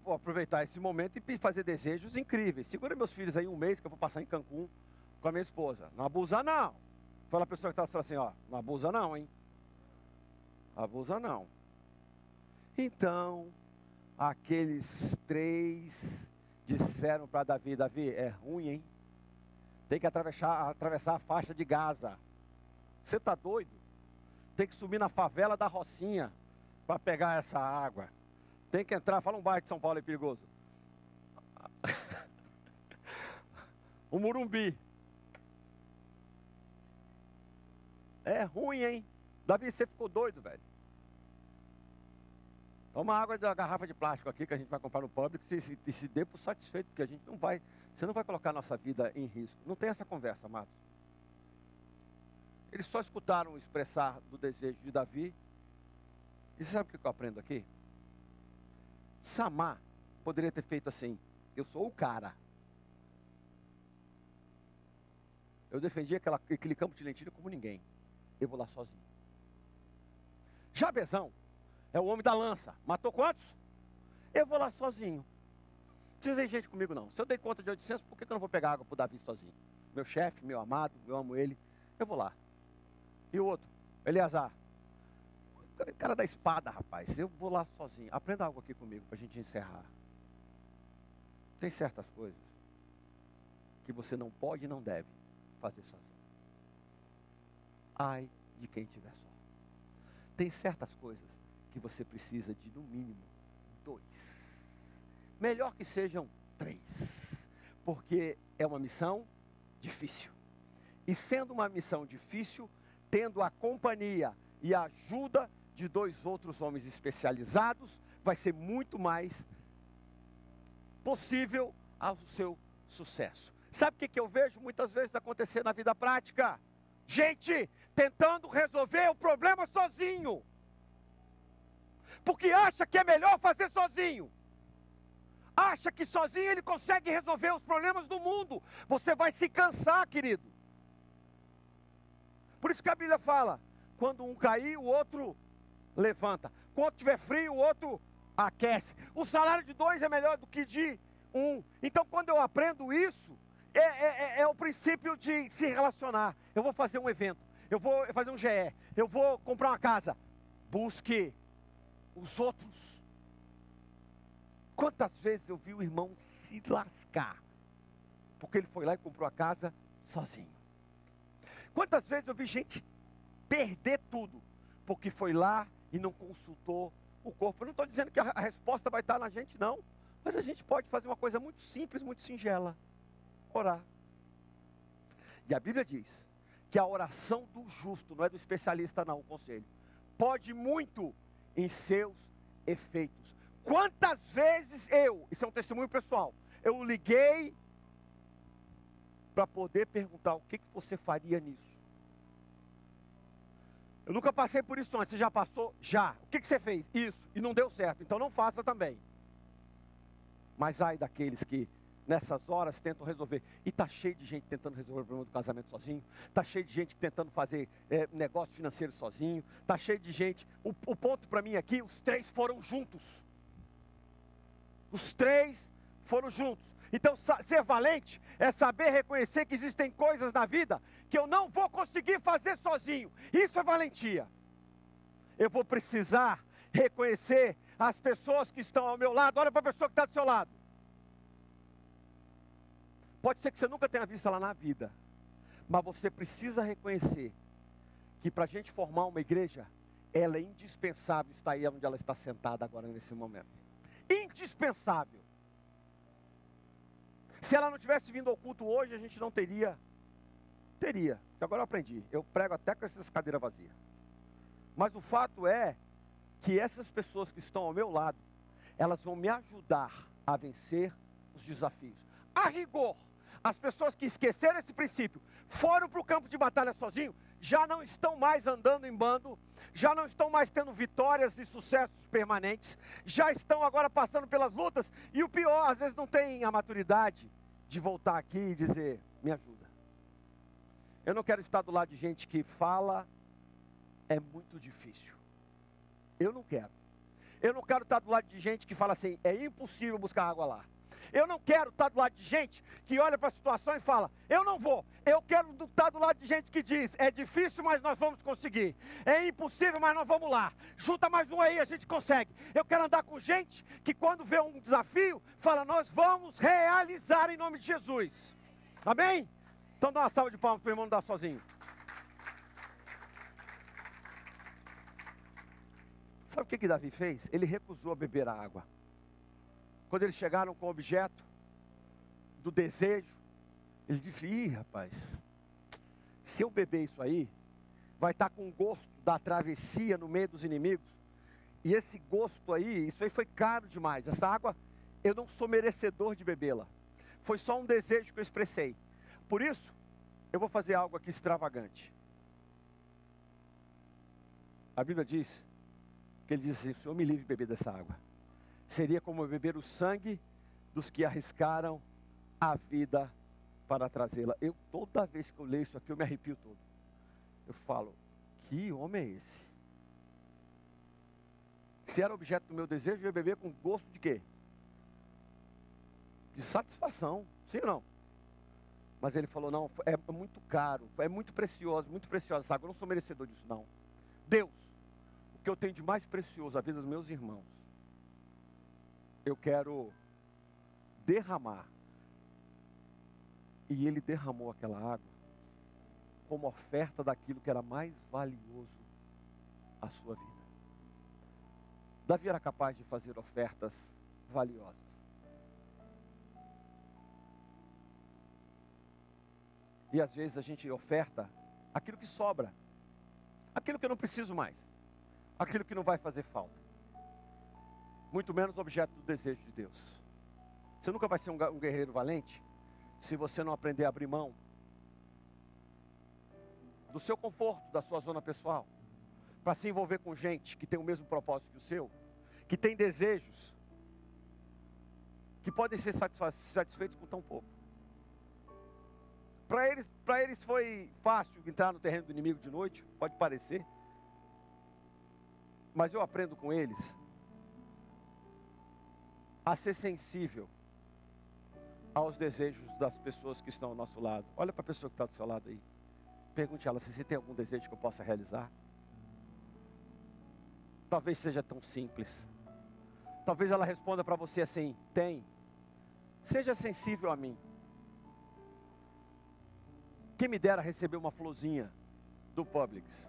A: aproveitar esse momento e fazer desejos incríveis. Segura meus filhos aí um mês que eu vou passar em Cancún com a minha esposa. Não abusa não. Fala a pessoa que está assim, não abusa não, hein? Abusa não. Então, aqueles 3 disseram para Davi, é ruim, hein? Tem que atravessar a faixa de Gaza. Você está doido? Tem que subir na favela da Rocinha.
B: para pegar essa água. Tem que entrar, fala um bairro de São Paulo é perigoso. O Morumbi. É ruim, hein? Davi, você ficou doido, velho. Toma água da garrafa de plástico aqui que a gente vai comprar no público e se dê por satisfeito, porque a gente não vai, você não vai colocar a nossa vida em risco. Não tem essa conversa, amados. Eles só escutaram o expressar do desejo de Davi. E você sabe o que eu aprendo aqui? Samar poderia ter feito assim: eu sou o cara. Eu defendi aquele campo de lentilha como ninguém. Eu vou lá sozinho. Jabezão é o homem da lança. Matou quantos? Eu vou lá sozinho. Não precisa de gente comigo não. Se eu dei conta de 800, por que eu não vou pegar água para o Davi sozinho? Meu chefe, meu amado, eu amo ele. Eu vou lá. E o outro? Eleazar. Cara da espada, rapaz. Eu vou lá sozinho. Aprenda algo aqui comigo para a gente encerrar. Tem certas coisas que você não pode e não deve fazer sozinho. Ai de quem estiver só. Tem certas coisas que você precisa de, no mínimo, 2. Melhor que sejam 3. Porque é uma missão difícil. E sendo uma missão difícil, tendo a companhia e a ajuda de 2 outros homens especializados, vai ser muito mais possível ao seu sucesso. Sabe o que eu vejo muitas vezes acontecer na vida prática? Gente tentando resolver o problema sozinho. Porque acha que é melhor fazer sozinho. Acha que sozinho ele consegue resolver os problemas do mundo. Você vai se cansar, querido. Por isso que a Bíblia fala: quando um cair, o outro levanta. Quando tiver frio, o outro aquece. O salário de 2 é melhor do que de 1. Então, quando eu aprendo isso, é o princípio de se relacionar. Eu vou fazer um evento, eu vou fazer um GE, eu vou comprar uma casa. Busque os outros. Quantas vezes eu vi o irmão se lascar porque ele foi lá e comprou a casa sozinho? Quantas vezes eu vi gente perder tudo porque foi lá e não consultou o corpo? Eu não estou dizendo que a resposta vai estar na gente, não. Mas a gente pode fazer uma coisa muito simples, muito singela: orar. E a Bíblia diz que a oração do justo, não é do especialista não, o conselho, pode muito em seus efeitos. Quantas vezes isso é um testemunho pessoal, eu liguei para poder perguntar: o que você faria nisso? Eu nunca passei por isso antes. Você já passou? Já. O que você fez? Isso. E não deu certo, então não faça também. Mas ai daqueles que nessas horas tentam resolver. E está cheio de gente tentando resolver o problema do casamento sozinho. Está cheio de gente tentando fazer negócio financeiro sozinho. Está cheio de gente. O ponto para mim aqui: os 3 foram juntos. Os 3 foram juntos. Então ser valente é saber reconhecer que existem coisas na vida que eu não vou conseguir fazer sozinho. Isso é valentia. Eu vou precisar reconhecer as pessoas que estão ao meu lado. Olha para a pessoa que está do seu lado. Pode ser que você nunca tenha visto ela na vida, mas você precisa reconhecer que para a gente formar uma igreja, ela é indispensável estar aí onde ela está sentada agora nesse momento. Indispensável. Se ela não tivesse vindo ao culto hoje, a gente não teria. Teria, que agora eu aprendi. Eu prego até com essas cadeiras vazias. Mas o fato é que essas pessoas que estão ao meu lado, elas vão me ajudar a vencer os desafios. A rigor, as pessoas que esqueceram esse princípio, foram para o campo de batalha sozinho, já não estão mais andando em bando, já não estão mais tendo vitórias e sucessos permanentes, já estão agora passando pelas lutas, e o pior, às vezes não tem a maturidade de voltar aqui e dizer: me ajuda. Eu não quero estar do lado de gente que fala: é muito difícil. Eu não quero. Eu não quero estar do lado de gente que fala assim: é impossível buscar água lá. Eu não quero estar do lado de gente que olha para a situação e fala: eu não vou. Eu quero estar do lado de gente que diz: é difícil, mas nós vamos conseguir. É impossível, mas nós vamos lá. Junta mais um aí, a gente consegue. Eu quero andar com gente que, quando vê um desafio, fala: nós vamos realizar em nome de Jesus. Amém? Então dá uma salva de palmas para o irmão não dar sozinho. Sabe o que Davi fez? Ele recusou beber a água. Quando eles chegaram com o objeto do desejo, ele disse: ih, rapaz, se eu beber isso aí, vai estar com o gosto da travessia no meio dos inimigos. E esse gosto aí, isso aí foi caro demais. Essa água, eu não sou merecedor de bebê-la. Foi só um desejo que eu expressei. Por isso, eu vou fazer algo aqui extravagante. A Bíblia diz que ele diz assim: o Senhor me livre de beber dessa água. Seria como beber o sangue dos que arriscaram a vida para trazê-la. Toda vez que eu leio isso aqui, eu me arrepio todo. Eu falo: que homem é esse? Se era objeto do meu desejo, eu ia beber com gosto de quê? De satisfação, sim ou não? Mas ele falou: não, é muito caro, é muito preciosa essa água, eu não sou merecedor disso não. Deus, o que eu tenho de mais precioso, a vida dos meus irmãos, eu quero derramar. E ele derramou aquela água como oferta daquilo que era mais valioso à sua vida. Davi era capaz de fazer ofertas valiosas. E às vezes a gente oferta aquilo que sobra, aquilo que eu não preciso mais, aquilo que não vai fazer falta. Muito menos objeto do desejo de Deus. Você nunca vai ser um guerreiro valente se você não aprender a abrir mão do seu conforto, da sua zona pessoal, para se envolver com gente que tem o mesmo propósito que o seu, que tem desejos, que podem ser satisfeitos com tão pouco. Para eles foi fácil entrar no terreno do inimigo de noite, pode parecer, mas eu aprendo com eles a ser sensível aos desejos das pessoas que estão ao nosso lado. Olha para a pessoa que está do seu lado aí. Pergunte a ela se você tem algum desejo que eu possa realizar. Talvez seja tão simples. Talvez ela responda para você assim: tem. Seja sensível a mim. Quem me dera receber uma florzinha do Publix.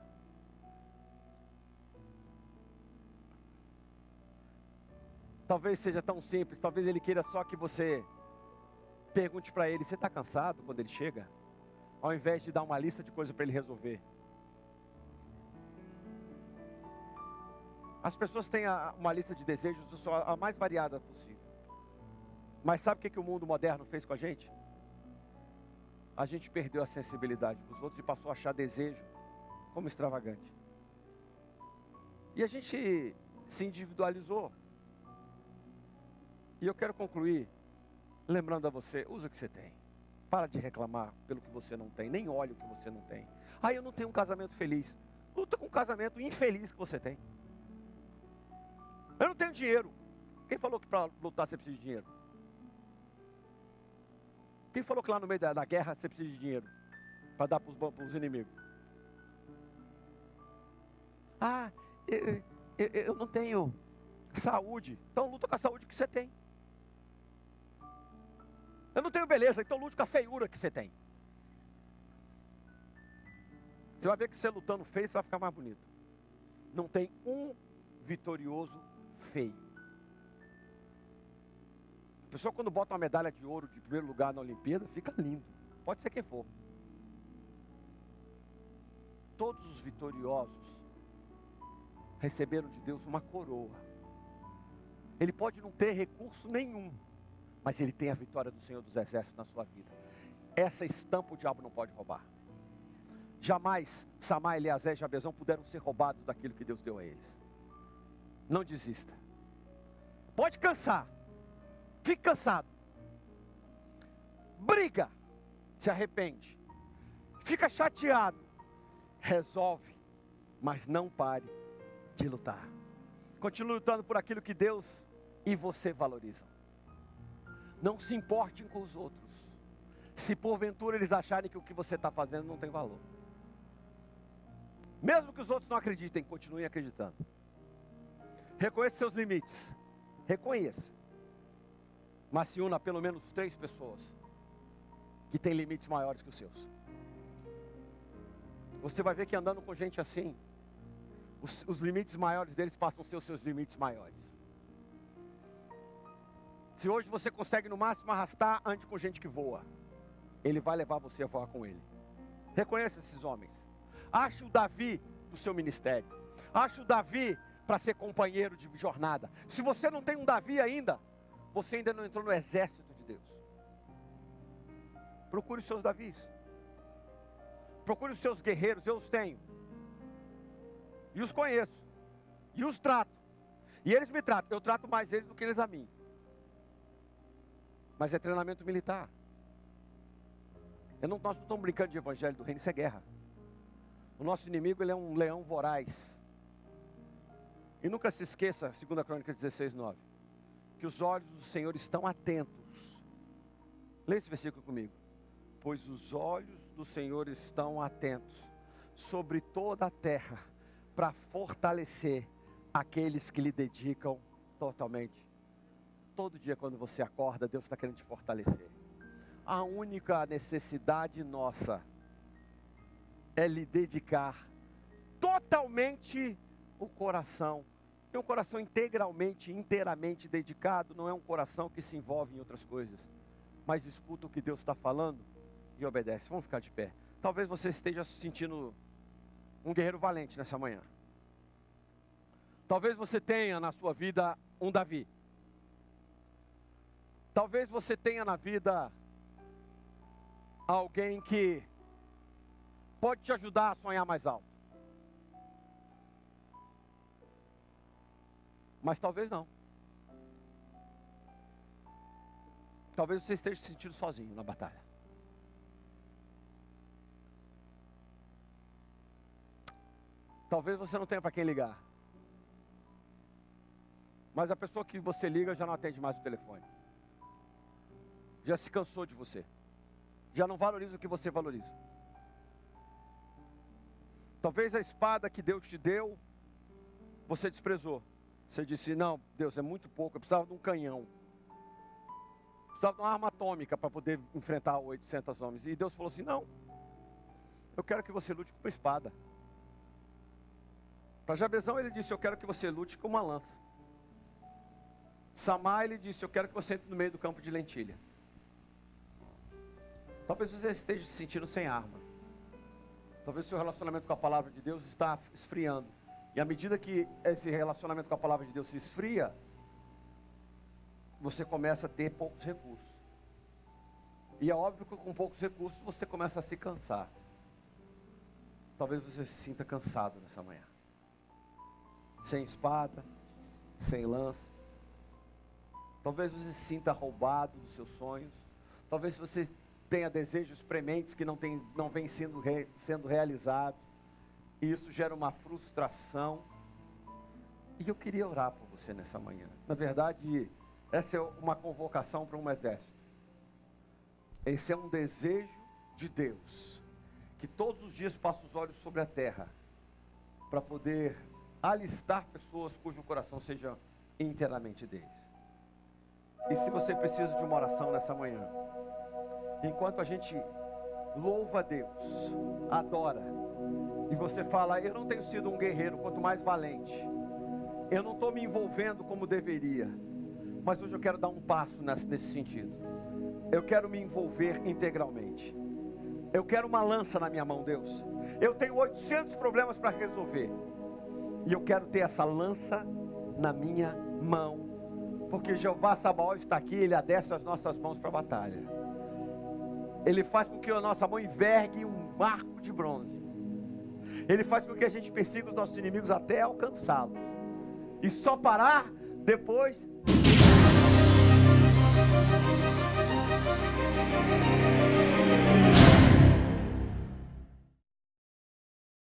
B: Talvez seja tão simples. Talvez ele queira só que você pergunte para ele: você está cansado quando ele chega? Ao invés de dar uma lista de coisas para ele resolver. As pessoas têm uma lista de desejos a mais variada possível. Mas sabe o que o mundo moderno fez com a gente? A gente perdeu a sensibilidade para os outros e passou a achar desejo como extravagante. E a gente se individualizou. E eu quero concluir lembrando a você: usa o que você tem. Para de reclamar pelo que você não tem. Nem olhe o que você não tem. Ah, eu não tenho um casamento feliz. Luta com o casamento infeliz que você tem. Eu não tenho dinheiro. Quem falou que para lutar você precisa de dinheiro? Quem falou que lá no meio da guerra você precisa de dinheiro para dar para os inimigos? Ah, eu não tenho saúde. Então luta com a saúde que você tem. Eu não tenho beleza, então lute com a feiura que você tem. Você vai ver que você lutando feio, você vai ficar mais bonito. Não tem um vitorioso feio. A pessoa quando bota uma medalha de ouro de primeiro lugar na Olimpíada, fica lindo. Pode ser quem for. Todos os vitoriosos receberam de Deus uma coroa. Ele pode não ter recurso nenhum, mas ele tem a vitória do Senhor dos Exércitos na sua vida. Essa estampa o diabo não pode roubar. Jamais Samar, Eleazar e Jabezão puderam ser roubados daquilo que Deus deu a eles. Não desista. Pode cansar. Fique cansado. Briga. Se arrepende. Fica chateado. Resolve. Mas não pare de lutar. Continue lutando por aquilo que Deus e você valorizam. Não se importem com os outros. Se porventura eles acharem que o que você está fazendo não tem valor. Mesmo que os outros não acreditem, continuem acreditando. Reconheça seus limites. Reconheça. Mas se una a pelo menos 3 pessoas que têm limites maiores que os seus. Você vai ver que andando com gente assim,
A: os limites maiores deles passam a ser os seus limites maiores. Se hoje você consegue no máximo arrastar, ande com gente que voa. Ele vai levar você a voar com ele. Reconheça esses homens. Ache o Davi do seu ministério. Ache o Davi para ser companheiro de jornada. Se você não tem um Davi ainda, você ainda não entrou no exército de Deus. Procure os seus Davis. Procure os seus guerreiros, eu os tenho. E os conheço. E os trato. E eles me tratam. Eu trato mais eles do que eles a mim. Mas é treinamento militar. Nós não estamos brincando de evangelho do reino, isso é guerra. O nosso inimigo, ele é um leão voraz. E nunca se esqueça, 2 Crônicas 16:9, que os olhos do Senhor estão atentos. Leia esse versículo comigo. Pois os olhos do Senhor estão atentos sobre toda a terra, para fortalecer aqueles que lhe dedicam totalmente. Todo dia quando você acorda, Deus está querendo te fortalecer. A única necessidade nossa é lhe dedicar totalmente o coração. E um coração inteiramente dedicado, não é um coração que se envolve em outras coisas, mas escuta o que Deus está falando e obedece. Vamos ficar de pé. Talvez você esteja se sentindo um guerreiro valente nessa manhã. Talvez você tenha na sua vida um Davi. Talvez você tenha na vida alguém que pode te ajudar a sonhar mais alto. Mas talvez não. Talvez você esteja se sentindo sozinho na batalha. Talvez você não tenha para quem ligar. Mas a pessoa que você liga já não atende mais o telefone. Já se cansou de você. Já não valoriza o que você valoriza. Talvez a espada que Deus te deu, você desprezou. Você disse, não, Deus, é muito pouco, eu precisava de um canhão. Precisava de uma arma atômica para poder enfrentar 800 homens. E Deus falou assim, não, eu quero que você lute com uma espada. Para Jabezão ele disse, eu quero que você lute com uma lança. Samar ele disse, eu quero que você entre no meio do campo de lentilha. Talvez você esteja se sentindo sem arma. Talvez o seu relacionamento com a palavra de Deus está esfriando. E à medida que esse relacionamento com a palavra de Deus se esfria, você começa a ter poucos recursos. E é óbvio que com poucos recursos você começa a se cansar. Talvez você se sinta cansado nessa manhã. Sem espada, sem lança. Talvez você se sinta roubado dos seus sonhos. Talvez você tenha desejos prementes que não vêm sendo realizados. E isso gera uma frustração. E eu queria orar por você nessa manhã. Na verdade, essa é uma convocação para um exército. Esse é um desejo de Deus. Que todos os dias passe os olhos sobre a terra. Para poder alistar pessoas cujo coração seja inteiramente deles. E se você precisa de uma oração nessa manhã, enquanto a gente louva a Deus, adora, e você fala, eu não tenho sido um guerreiro, quanto mais valente, eu não estou me envolvendo como deveria, mas hoje eu quero dar um passo nesse sentido. Eu quero me envolver integralmente. Eu quero uma lança na minha mão, Deus. Eu tenho 800 problemas para resolver, e eu quero ter essa lança na minha mão, porque Jeová Sabaoth está aqui, Ele adestra as nossas mãos para a batalha. Ele faz com que a nossa mão envergue um arco de bronze. Ele faz com que a gente persiga os nossos inimigos até alcançá-los. E só parar depois